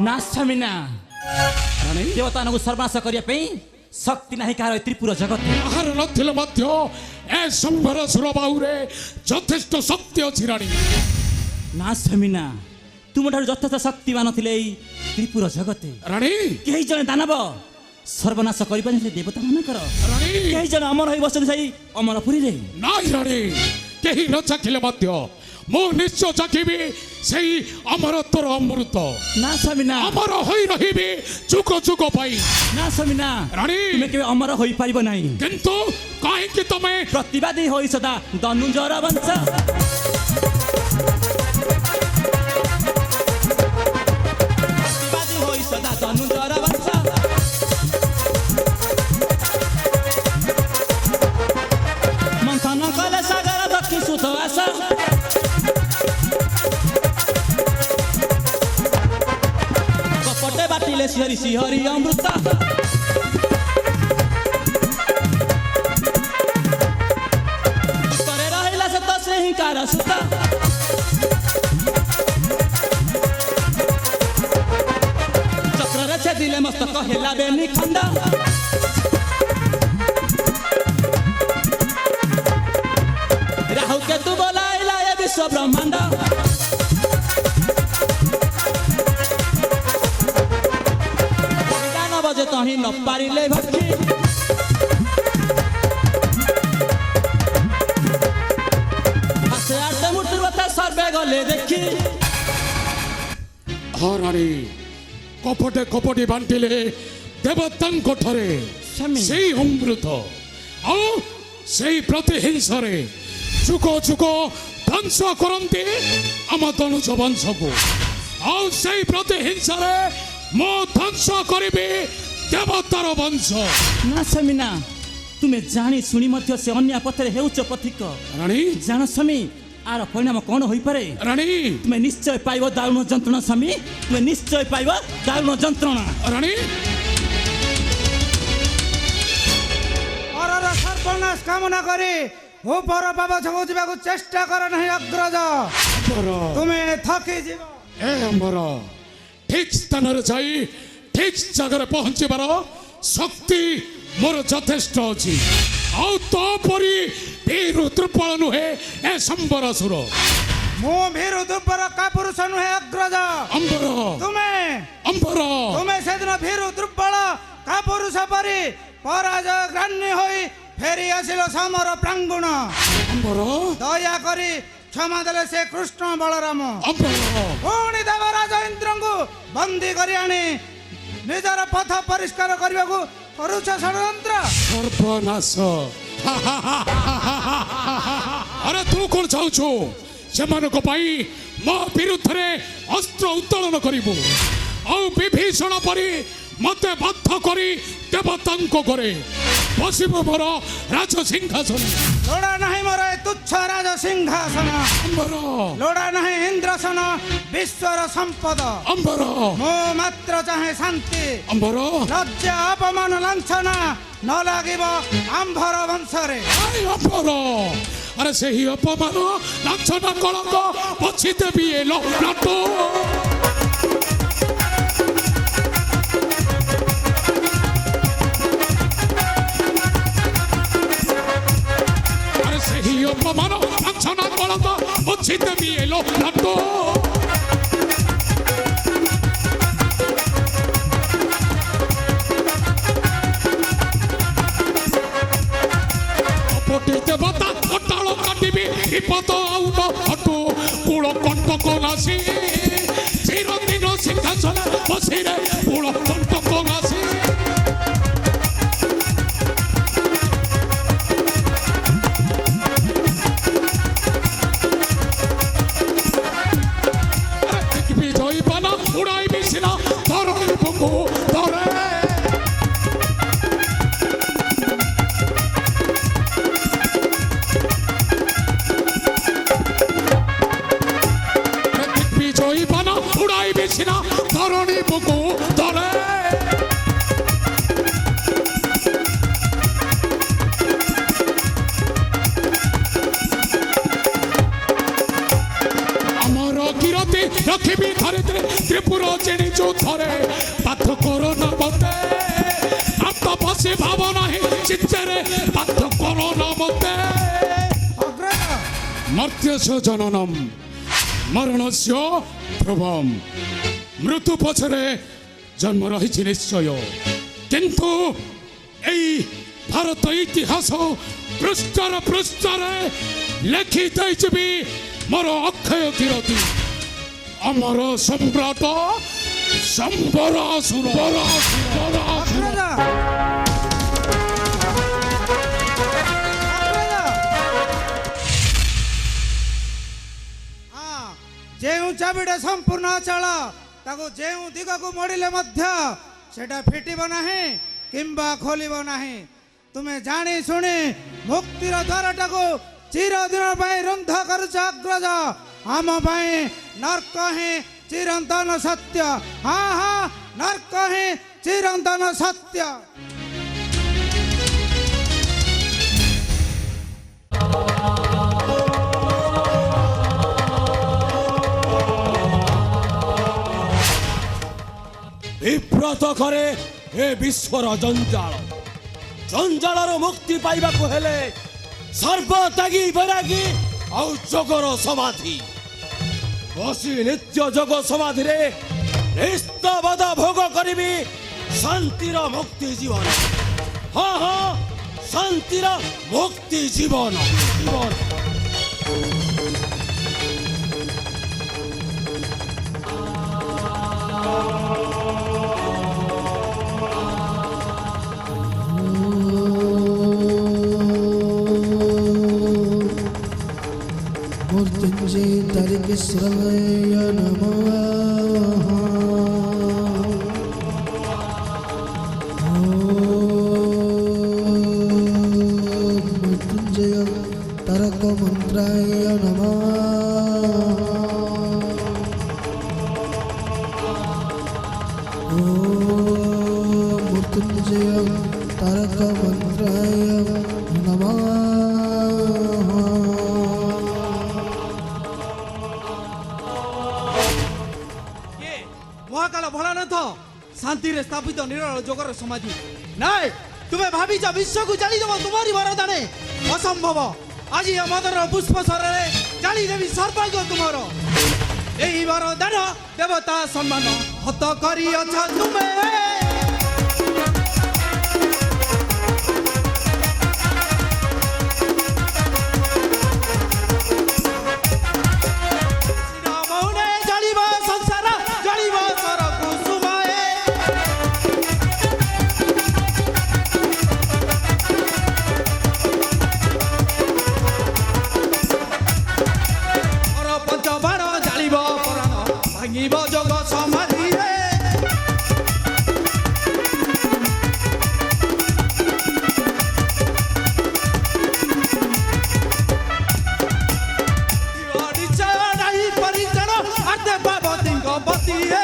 ନା ସ୍ୱାମୀନା ଦେବତାମାନଙ୍କୁ ସର୍ବାସ କରିବା ପାଇଁ ଶକ୍ତି ନାହିଁ କାହାର ଏ ତ୍ରିପୁର ଜଗତ। କାହାର ନଥିଲେ ମଧ୍ୟ ଏ ସମ୍ଭର ସୁରବାହୁରେ ଯଥେଷ୍ଟ ଶକ୍ତି ଅଛି ରାଣୀ। ନା ସ୍ୱାମୀନା ତୁମଠାରୁ ଯଥେଷ୍ଟ ଶକ୍ତିମାନ ଥିଲେ ଏଇ ତ୍ରିପୁର ଜଗତେ। ରାଣୀ କେହି ଜଣେ ଦାନବ ସର୍ବନାଶ କରିପାରିଲେ ଦେବତା ମାନଙ୍କର। ରାଣୀ କେହି ଜଣେ ଅମର ହୋଇ ବସନ୍ତି ସେଇ ଅମରପୁରୀରେ। ନାଇଁ ରାଣୀ କେହି ନ ଚାଖିଲେ ମଧ୍ୟ ମୁଁ ନିଶ୍ଚୟ ଚାଖିବି ସେଇ ଅମରତ୍ୱର ଅମୃତ। ନା ସ୍ୱାମୀନା ଅମର ହୋଇ ରହିବି ଯୁଗ ଯୁଗ ପାଇଁ। ନା ସ୍ୱାମୀନା ରାଣୀ ତୁମେ କେବେ ଅମର ହୋଇପାରିବ ନାହିଁ। କିନ୍ତୁ କାହିଁକି ତମେ ପ୍ରତିବାଦୀ ହୋଇ ସଦା ଧନୁଜର ବଂଶ ପ୍ରତିବାଦୀ ହୋଇ ସଦା ଧନୁଜର ବଂଶ ମନ୍ଥନ କଲେ ସାଗର ଦକ୍ଷି ସୁତ ଆସ କପଟେ ବାଟିଲେ ଶିହରି ଶିହରି ଅମୃତ ଉପରେ ରହିଲା ସେ ତ ଶ୍ରୀହିଙ୍କାର ସୁତ ଚକ୍ରରେ ଛେଦିଲେ ମସ୍ତକ ହେଲା ବେନି ଖଣ୍ଡ ରାହୁ କେତୁ ବୋଲାଇଲା ଏ ବିଶ୍ୱ ବ୍ରହ୍ମାଣ୍ଡ ଦାନବ ଯେ ତହିଁ ନ ପାରିଲେ ଭକ୍ଷୀ ହାସେ ଆସେ ମୃତ୍ୟୁ କଥା ସର୍ବେ ଗଲେ ଦେଖି ହଁ ରାଣୀ କପଟେ କପଟି ବାଣ୍ଟିଲେ ଦେବତାଙ୍କ ଠାରେ ସ୍ୱାମୀ। ସେଇ ଅମୃତ ଆଉ ସେଇ ପ୍ରତିହିଂସାରେ ଯୁଗ ଯୁଗ ଧ୍ୱଂସ କରନ୍ତି ଆମ ତନୁଜ ବଂଶକୁ। ଆଉ ସେଇ ପ୍ରତିହିଂସାରେ ମୁଁ ଧ୍ୱଂସ କରିବି ଦେବତାର ବଂଶ। ନା ସ୍ୱାମୀ ନା ତୁମେ ଜାଣି ଶୁଣି ମଧ୍ୟ ସେ ଅନ୍ୟ ପଥରେ ହେଉଛ ପଥିକ। ରାଣୀ ଜାଣ ସ୍ୱାମୀ ଆର ପରିଣାମ କ'ଣ ହୋଇପାରେ? ରାଣୀ ତୁମେ ନିଶ୍ଚୟ ପାଇବ ଦାରୁଣ ଯନ୍ତ୍ରଣା ସ୍ୱାମୀ ତୁମେ ନିଶ୍ଚୟ ପାଇବ ଦାରୁଣ ଯନ୍ତ୍ରଣା। ରାଣୀ ଅରର ସର୍ବନାଶ କାମନା କରି ଉପର ପାବଛକୁ ଯିବାକୁ ଚେଷ୍ଟା କର ନାହିଁ ଅଗ୍ରଜ। ତୁମେ ଥକିଯିବ। ଏ ଆମର ଠିକ ସ୍ଥାନରେ ଯାଇ ଠିକ ଜାଗାରେ ପହଞ୍ଚିବାର ଶକ୍ତି ମୋର ଯଥେଷ୍ଟ ଅଛି। ଆଉ ତୋ ପରି ଭୀରୁ ଦୁର୍ବଳ ନୁହେଁ ଏ ସମ୍ବରାସୁର। ମୁଁ ଭୀରୁ ଦୁର୍ବଳ କାପୁରୁଷ ନୁହେଁ ଅଗ୍ରଜ। ଅମ୍ବର ତୁମେ ଅମ୍ବର ତୁମେ ସେଦିନ ଭୀରୁ ଦୁର୍ବଳ କାପୁରୁଷ ପରି ପରାଜୟ ଗ୍ରାନ୍ୟ ହୋଇ ଫେରି ଆସିଲ ସମର ପ୍ରାଙ୍ଗୁଣ। ଅମ୍ବର ଦୟା କରି କ୍ଷମା ଦେଲେ ସେ କୃଷ୍ଣ ବଳରାମ। ଅମ୍ବର ପୁଣି ଦେବରାଜ ଇନ୍ଦ୍ରଙ୍କୁ ବନ୍ଦୀ କରି ଆଣି ନିଜର ପଥ ପରିଷ୍କାର କରିବାକୁ କରୁଛ ଷଡ଼ଯନ୍ତ୍ର। ସର୍ବନାଶ। ଆରେ ତୁ କ'ଣ ଚାହୁଁଛୁ ସେମାନଙ୍କ ପାଇଁ ମୋ ବିରୁଦ୍ଧରେ ଅସ୍ତ୍ର ଉତ୍ତୋଳନ କରିବୁ ଆଉ ବିଭୀଷଣ ପରି ମତେ ବାଧ୍ୟ କରି ଦେବତାଙ୍କ ଘରେ ବସିବ ମୋର ରାଜ ସିଂହାସନ। ଲୋଡ଼ା ନାହିଁ ମୋର ଏ ତୁଚ୍ଛ ରାଜ ସିଂହାସନ। ଅମ୍ବର ଲୋଡ଼ା ନାହିଁ ଇନ୍ଦ୍ରସନ ବିଶ୍ୱର ସମ୍ପଦ। ଅମ୍ବର ମୁଁ ମାତ୍ର ଚାହେଁ ଶାନ୍ତି। ଅମ୍ବର ଲଜ୍ଜା ଅପମାନ ଲାଞ୍ଛନା ନ ଲାଗିବ ଆମ୍ଭର ବଂଶରେ। ଆରେ ଅମ୍ବର ଆରେ ସେହି ଅପମାନ ଲାଞ୍ଛନା କଳଙ୍କ ପଛି ଦେବି ଏ ଲଟ। ସେହି ଅପମାନ ଲାଞ୍ଛନା କଳଙ୍କ ପଛି ଦେବି ଏ ଲଟ। କପଟି ଦେବତା କଟାଳ କାଟିବି ବିପଦ ଆଉ ହଟୁ କୂଳ କଣ୍ଟକ ନାସି ଚିରଦିନ ସିଂହାସନ ବସିରେ କୂଳ କଣ୍ଟକ ନାସି। ବିଜୟୀ ବାନା ଉଡ଼ାଇବି ସିନା ଧରଣୀ ପଙ୍ଗୁ ଧରେ ଧରଣୀ ବାନା ଉଡ଼ାଇବି ସିନା ଧରଣୀ ବୁକୁ ତଳେ ଆମର କିରତି ରଖିବି ଧରିତ୍ରୀ ତ୍ରିପୁର ଚିଣିଛୁ ଥରେ ପାଠ କର ନା ମତେ ଆପ୍ତ ବସି ଭାବ ନାହିଁ ଚିତ୍ତରେ ପାଠ କର ନା ମତେ ଅଗ୍ରଜ ମର୍ତ୍ତ୍ୟସ୍ୟ ଜନନମ୍ ମରଣସ୍ୟ ଧ୍ରୁବମ୍ ମୃତ୍ୟୁ ପଛରେ ଜନ୍ମ ରହିଛି ନିଶ୍ଚୟ କିନ୍ତୁ ଏଇ ଭାରତ ଇତିହାସ ପୃଷ୍ଠରେ ଲେଖି ଦେଇଯିବି ମୋର ଅକ୍ଷୟ କିରତି ଆମର ସମ୍ରାଟ ସମ୍ବରାସୁର ଅଗ୍ରଜ ଯେଉଁ ଚାବିଟା ସମ୍ପୂର୍ଣ୍ଣ ଅଚଳ ତାକୁ ଯେଉଁ ଦିଗକୁ ମୋଡ଼ିଲେ ମଧ୍ୟ ସେଟା ଫିଟିବ ନାହିଁ କିମ୍ବା ଖୋଲିବ ନାହିଁ ତୁମେ ଜାଣି ଶୁଣି ମୁକ୍ତିର ଦ୍ୱାରଟାକୁ ଚିରଦିନ ପାଇଁ ରୁନ୍ଧ କରୁଛ ଅଗ୍ରଜ ଆମ ପାଇଁ ନର୍କ ହିଁ ଚିରନ୍ତନ ସତ୍ୟ ହଁ ହଁ ନର୍କ ହିଁ ଚିରନ୍ତନ ସତ୍ୟ ବିବ୍ରତ କରେ ଏ ବିଶ୍ୱର ଜଞ୍ଜାଳ ଜଞ୍ଜାଳରୁ ମୁକ୍ତି ପାଇବାକୁ ହେଲେ ସର୍ବତ୍ୟାଗୀ ବୈରାଗୀ ଆଉ ଯୋଗର ସମାଧି ବସି ନିତ୍ୟ ଯୋଗ ସମାଧିରେ ନିସ୍ତବଦ ଭୋଗ କରିବି ଶାନ୍ତିର ମୁକ୍ତି ଜୀବନ ହଁ ହଁ ଶାନ୍ତିର ମୁକ୍ତି ଜୀବନ ଜୀବନ मृत्युंजय तारिक श्रवय नमः मृत्युंजय तारक मंत्राय नमः मृत्युंजय तारक मंत्राय नमः মহাকাল ভোলানাথ শান্তিরে স্থাপিত নিরল যোগর সমাধি নাই তুমি ভাবিছ বিশ্বকু জালিদেব তোমারি বরদানে অসম্ভব আজি মদর পুষ্প সরে জালিদেবী সর্বাগ্য তোমার এই বরদান দেবতা সম্মান হত করিଅছ তুমি মৌনে জালিব সংসার জালিব সর কুসুমায়ে অর পঞ্চবাণ জালিব পুরাণ ভাঙিব যোগ সমাধিরে নিশ্চয় নাই পরিজন আর্তে পাবতিঙ্গ বতিয়ে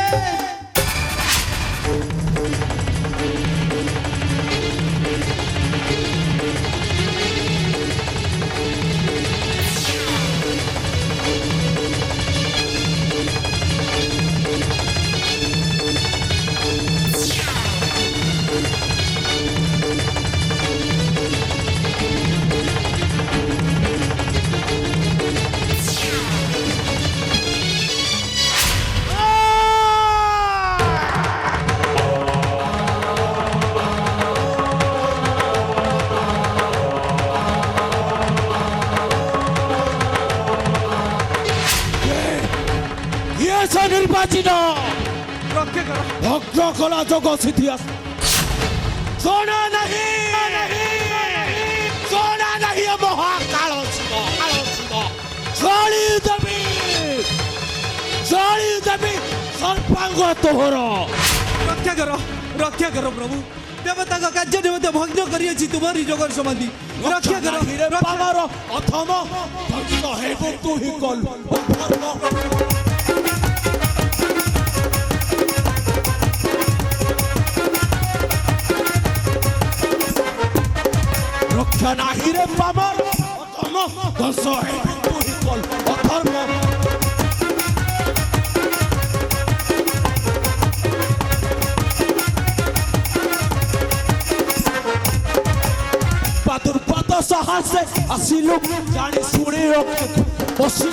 ନିର୍ବାଚିତ রক্ষে কর ଭଗ୍ନ କଲା ଯୋଗ ସିଦ୍ଧି ଆସ ଜଣା ନାହିଁ ଜଣା ନାହିଁ ଏ ମହାକାଳ ଶିବ ଜଳି ଦେବି ସର୍ବାଙ୍ଗ ତୋହର রক্ষা কর প্রভু দেবতাଙ୍କ କାର୍ଯ୍ୟ ନିମନ୍ତେ ଭଗ୍ନ କରିଅଛି ତୁମରି ଯୋଗର ସମାଧି ରକ୍ଷା କର ପାୱାର ଅଥମ ଭଗ୍ନ ହେବ ତୁ ହିଁ କଲୁ ଶିକ୍ଷା ନାହିଁ ରେ ପାମର ଅଧର୍ମ ଧ୍ୱଂସ ହେବୁ ତୁ ହିଁ କଲ ଅଧର୍ମ ପାଦୁର୍ପାଦ ସାହସେ ଆସିଲୁ ଜାଣି ଶୁଣି ବସି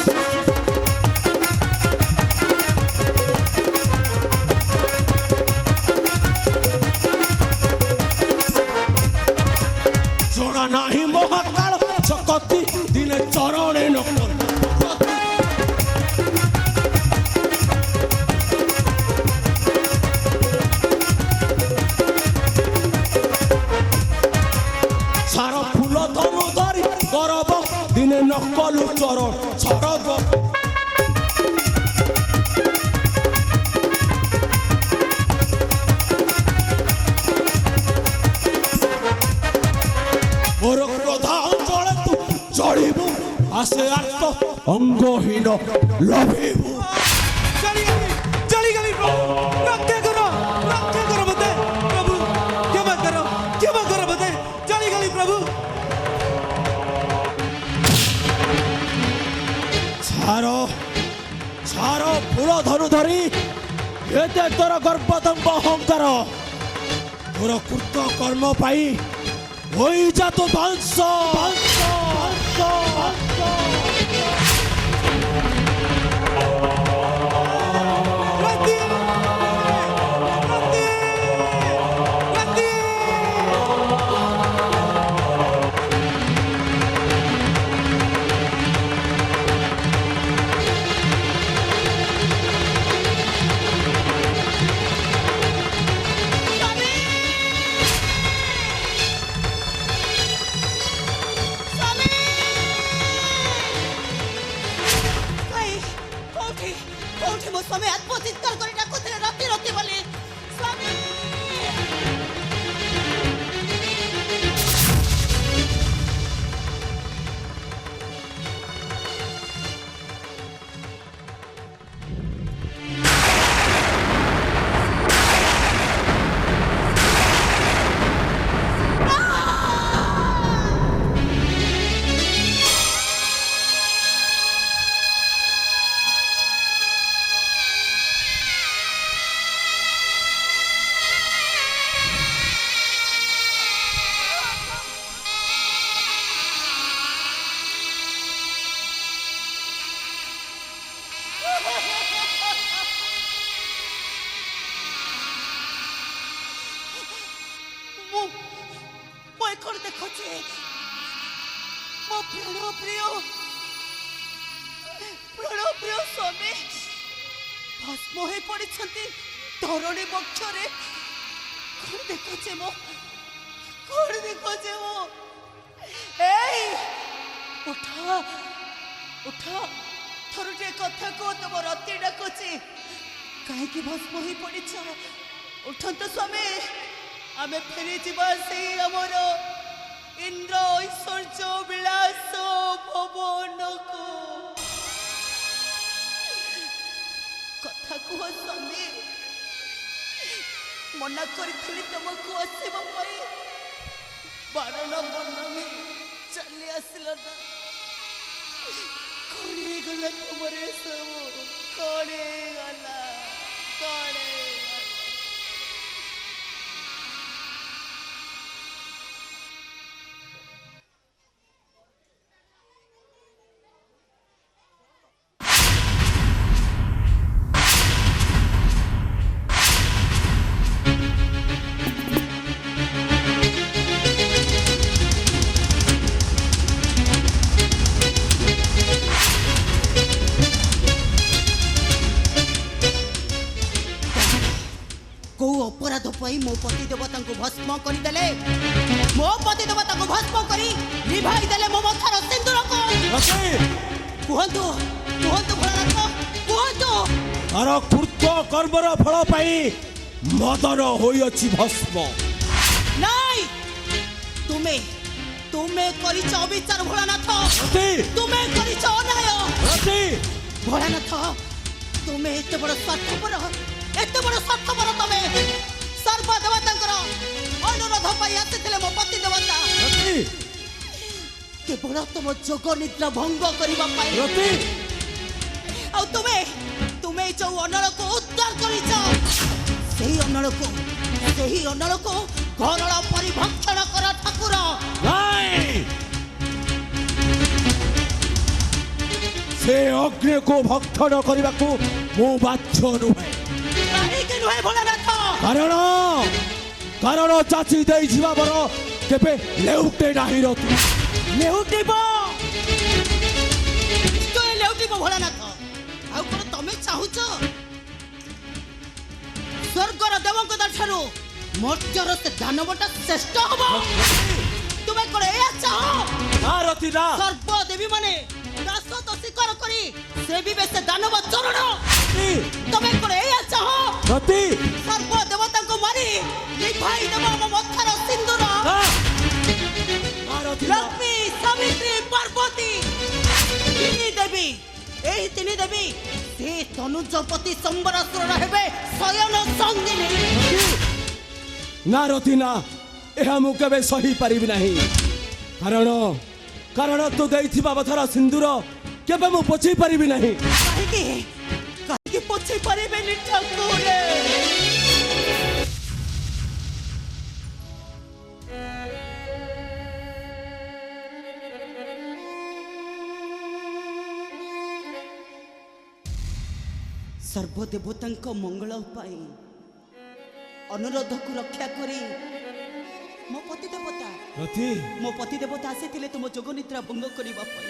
ଜଣା ନାହିଁ ମହାକାଳ ଚକତି ଦିନେ ଚରଣେ ନକଲ ସାର ଫୁଲ ଧନୁ ଧରି ଗରବ ଦିନେ ନକଲୁ ଚରଣ ସରବ ମୋର କ୍ରୋଧ ଅଞ୍ଚଳ ତୁ ଚଳିବୁ ଆସେ ଆତ୍ମ ଅଙ୍ଗହୀନ ଲଭିବୁ चली गई प्रभु रक्षा करो बते प्रभु क्षमा करो बते चली गई प्रभु ଛାର ଫୁଲ ଧନୁ ଧରି ଏତେ ତୋର ଗର୍ଭଦମ୍ବ ଅହଙ୍କାର ତୋର କୃତ କର୍ମ ପାଇଁ ହୋଇଯା ତୁ ଧ୍ୱଂସ रति रति କୋଉଠି ମୋ ସ୍ୱାମୀ ଆତ୍ମଚିତ୍କାର କରି ଡାକୁଥିଲେ ରତି ରତି ବୋଲି ସ୍ୱାମୀ ମୁଁ ଏକଣ ଦେଖୁଛି ମୋ ପ୍ରାଣପ୍ରିୟ ସ୍ୱାମୀ ଭସ୍ମ ହୋଇ ପଡ଼ିଛନ୍ତି ଧରଣୀ ବକ୍ଷରେ କଣ ଦେଖୁଛି ମୁଁ ଏଇ ଉଠ ଥରୁଟିଏ କଥା କୁହ ତମ ରତି ଡାକୁଛି କାହିଁକି ଭସ୍ମ ହୋଇ ପଡ଼ିଛ ଉଠନ୍ତୁ ସ୍ୱାମୀ ଆମେ ଫେରିଯିବା ସେଇ ଆମର ଇନ୍ଦ୍ର ଐଶ୍ୱର୍ଯ୍ୟ ବିଳାସ ଭବନକୁ କଥା କୁହ ସ୍ୱାମୀ ମନା କରିଥିଲି ତମକୁ ଆସିବା ପାଇଁ ବାରଣ ବନମୀ ଚାଲି ଆସିଲ ନା କଣ ହେଇଗଲା ତମର ଏସବୁ କଣ ହେଇଗଲା अपराध पाई मो पति देवता को भस्म करदेले मो पति देवता को भस्म करी निभाई देले मो मथार सिंदूर को कुहतु कुहतु भोलानाथ कुहतु तार कृत कर्मर फल पाई मदन होई अछि भस्म नहीं तुमे तुमे करिछ अविचार भोलानाथ तुमे करिछ अन्याय भोलानाथ तुमे एते बड़ स्वार्थपर एते बड़ स्वार्थपर तमे सर्व देवतांकर अनुरोध पाई आसीथिले मो पति देवता କେବଳ ତମ ଯୋଗ ନିଦ୍ରା ଭଙ୍ଗ କରିବା ପାଇଁ ରତି ଆଉ ତୁମେ ଯୋଉ ଅନଳକୁ ଉଦ୍ଧାର କରିଛ ସେହି ଅନଳକୁ ଘରଳ ପରିଭକ୍ଷଣ କର ଠାକୁର। ନାଇଁ ସେ ଅଗ୍ନିକୁ ଭକ୍ଷଣ କରିବାକୁ ମୁଁ ବାଧ୍ୟ ନୁହେଁ। କାହିଁକି ନୁହେଁ ଭୋଳାନାଥ? କାରଣ ଚାଚି ଦେଇଯିବା ବର କେବେ ଲେଉଟେ ନାହିଁ ରତି। ଲେଉଟିବ ନିଶ୍ଚୟ ଲେଉଟିବ ଭୋଳାନାଥ। ଆଉ କଣ ତମେ ଚାହୁଁଛ ସ୍ୱର୍ଗର ଦେବଙ୍କ ଠାରୁ ମର୍ତ୍ତ୍ୟର ସେ ଦାନବଟା ଶ୍ରେଷ୍ଠ ହବ? ତୁମେ କଣ ଏଇଆ ଚାହ? ନା ରତି ନା। ସର୍ବଦେବୀ ମାନେ ଦାସତ୍ୱ ସ୍ୱୀକାର କରି ସେ ବିବେ ସେ ଦାନବ ଚରଣ। ତମେ କଣ ଏଇଆ ଚାହ? ରତି ସର୍ବ ଦେବତାଙ୍କୁ ମାରି ନିଭାଇ ଦେବ ଆମ ମଥାର ସିନ୍ଦୁର। ଲକ୍ଷ୍ମୀ ସାବିତ୍ରୀ ପାର୍ବତୀ ତିନି ଦେବୀ ସେ ତନୁଜପତି ସମ୍ବରାସୁର ହେବେ ଶୟନ ସଙ୍ଗିନୀ। ନା ରତି ନା, ଏହା ମୁଁ କେବେ ସହି ପାରିବି ନାହିଁ। କାରଣ ତୁ ଦେଇଥିବା ବଥାର ସିନ୍ଦୁର କେବେ ମୁଁ ପୋଛେଇ ପାରିବି ନାହିଁ। କାହିଁକି ପୋଛେଇ ପାରିବେନି ଠାକୁର? ସର୍ବଦେବତାଙ୍କ ମଙ୍ଗଳ ପାଇଁ ଅନୁରୋଧକୁ ରକ୍ଷା କରି ମୋ ପତି ଦେବତା ଆସିଥିଲେ ତୁମ ଯୋଗ ନିଦ୍ରା ଭଙ୍ଗ କରିବା ପାଇଁ।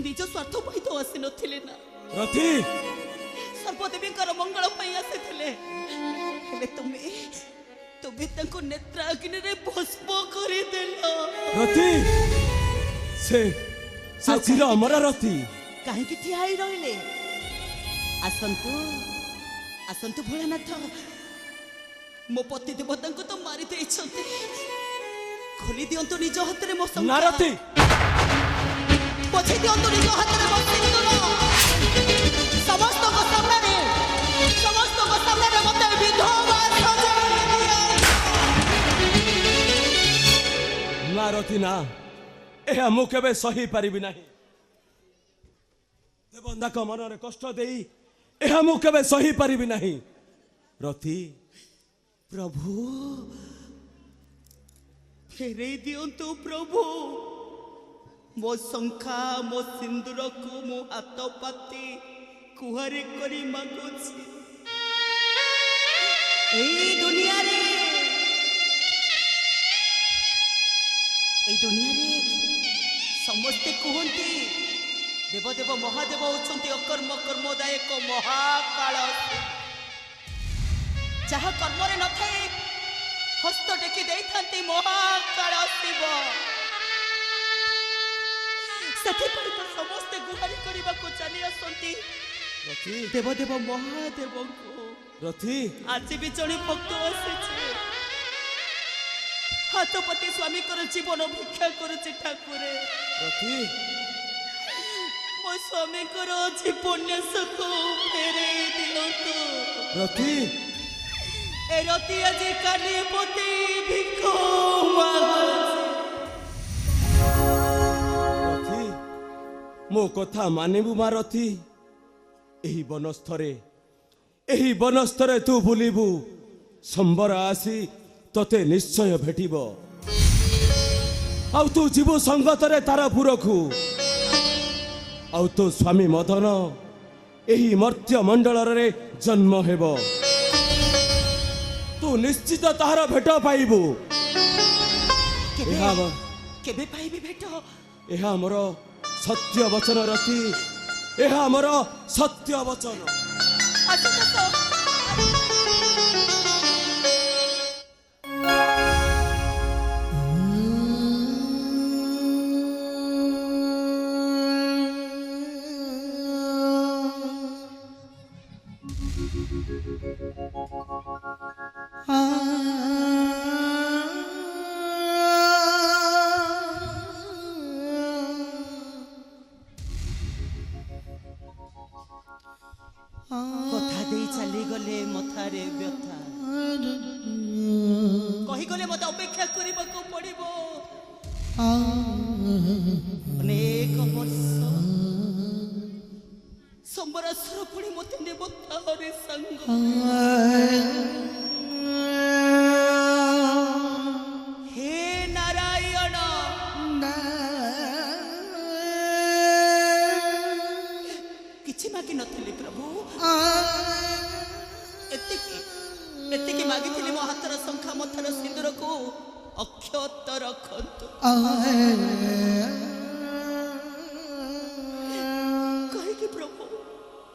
ନିଜ ସ୍ୱାର୍ଥ ପାଇଁ ତ ଆସିନଥିଲେ ନା ରତି। ସର୍ବଦେବୀଙ୍କର ମଙ୍ଗଳ ପାଇଁ ଆସିଥିଲେ। ହେଲେ ତୁମେ ତାଙ୍କୁ ନେତ୍ରାଗ୍ନିରେ ଭସ୍ମ କରିଦେଲ। ରତି ସେ ଚିର ଅମର ରତି। କାହିଁକି ଠିଆ ହେଇ ରହିଲେ? ଆସନ୍ତୁ ଭୋଳାନାଥ। ମୋ ପତି ଦେବତାଙ୍କୁ ତ ମାରି ଦେଇଛନ୍ତି। ଖୋଲି ଦିଅନ୍ତୁ ନିଜ ହାତରେ ମୋ ନା ରତି। ପୋଛି ଦିଅନ୍ତୁ ନିଜ ହାତରେ ମୋ ସିନ୍ଦୁର। ସମସ୍ତଙ୍କ ସାମ୍ନାରେ ମତେ ବିଧବା ସଜାଇ ଦିଅ। ନା ରତି ନା, ଏହା ମୁଁ କେବେ ସହି ପାରିବି ନାହିଁ। ଦେବନ୍ଦାଙ୍କ ମନରେ କଷ୍ଟ ଦେଇ ଏହା ମୁଁ କେବେ ସହି ପାରିବି ନାହିଁ। ରତି ପ୍ରଭୁ ଫେରେଇ ଦିଅନ୍ତୁ ପ୍ରଭୁ। ମୋ ଶଙ୍ଖା ମୋ ସିନ୍ଦୁରକୁ ମୁଁ ହାତ ପାତି କୁହାରି କରି ମାଗୁଛି। এই দুনিয়ারে ସମସ୍ତେ କୁହନ୍ତି ଦେବଦେବ ମହାଦେବ ହେଉଛନ୍ତି ଅକର୍ମ କର୍ମଦାୟକ ମହାକାଳ। ଯାହା କର୍ମରେ ନଥାଏ ହସ୍ତ ଟେକି ଦେଇଥାନ୍ତି ମହାକାଳ ଶିବ। ସେଥିପାଇଁ ତ ସମସ୍ତେ ଗୁହାରି କରିବାକୁ ଚାଲି ଆସନ୍ତି ଦେବଦେବ ମହାଦେବଙ୍କୁ। ରତି ଆଜି ବି ଜଣେ ଭକ୍ତ ଆସିছে ହାତ ପତି ସ୍ୱାମୀଙ୍କର ଜୀବନ ଭିକ୍ଷା କରୁଛି ଠାକୁରେ। ରତି ମୋ ସ୍ୱାମୀଙ୍କର ଜୀବନ୍ୟାସକୁ ଫେରେଇ ଦିଅନ୍ତୁ। ରତି ଏ ରତି ଆଜି କାଲି ପତି ଭିକ ମାଗୁଛି। ରତି ମୋ କଥା ମାନିବୁ ମା ରତି। ଏହି ବନସ୍ଥରେ ତୁ ବୁଲିବୁ। ସମ୍ବର ଆସି ତତେ ନିଶ୍ଚୟ ଭେଟିବ। ଆଉ ତୁ ଯିବୁ ସଙ୍ଗତରେ ତାର ପୁରକୁ। ଆଉ ତୋ ସ୍ୱାମୀ ମଦନ ଏହି ମର୍ତ୍ତ୍ୟ ମଣ୍ଡଳରେ ଜନ୍ମ ହେବ। ତୁ ନିଶ୍ଚିତ ତାହାର ଭେଟ ପାଇବୁ। କେବେ ପାଇବି ଭେଟ? ଏହା ମୋର ସତ୍ୟ ବଚନ ରତି। ଏହା ମୋର ସତ୍ୟ ବଚନ। କଥା ଦେଇ ଚାଲିଗଲେ ମଥାରେ ବ୍ୟଥା। କହିଗଲେ ମତେ ଅପେକ୍ଷା କରିବାକୁ ପଡିବ। ଅନେକ ବର୍ଷ ସମ୍ବରାସୁର ପୁଣି ମୋତେ ନେବ ତାହାରେ ସାଙ୍ଗ ହେ ନାରାୟଣ କିଛି ମାଗି ନଥିଲି ପ୍ରଭୁ ଏତିକି ମାଗିଥିଲି ମୋ ହାତର ଶଙ୍ଖା ମଥାର ସିନ୍ଦୁରକୁ ଅକ୍ଷତ ରଖନ୍ତୁ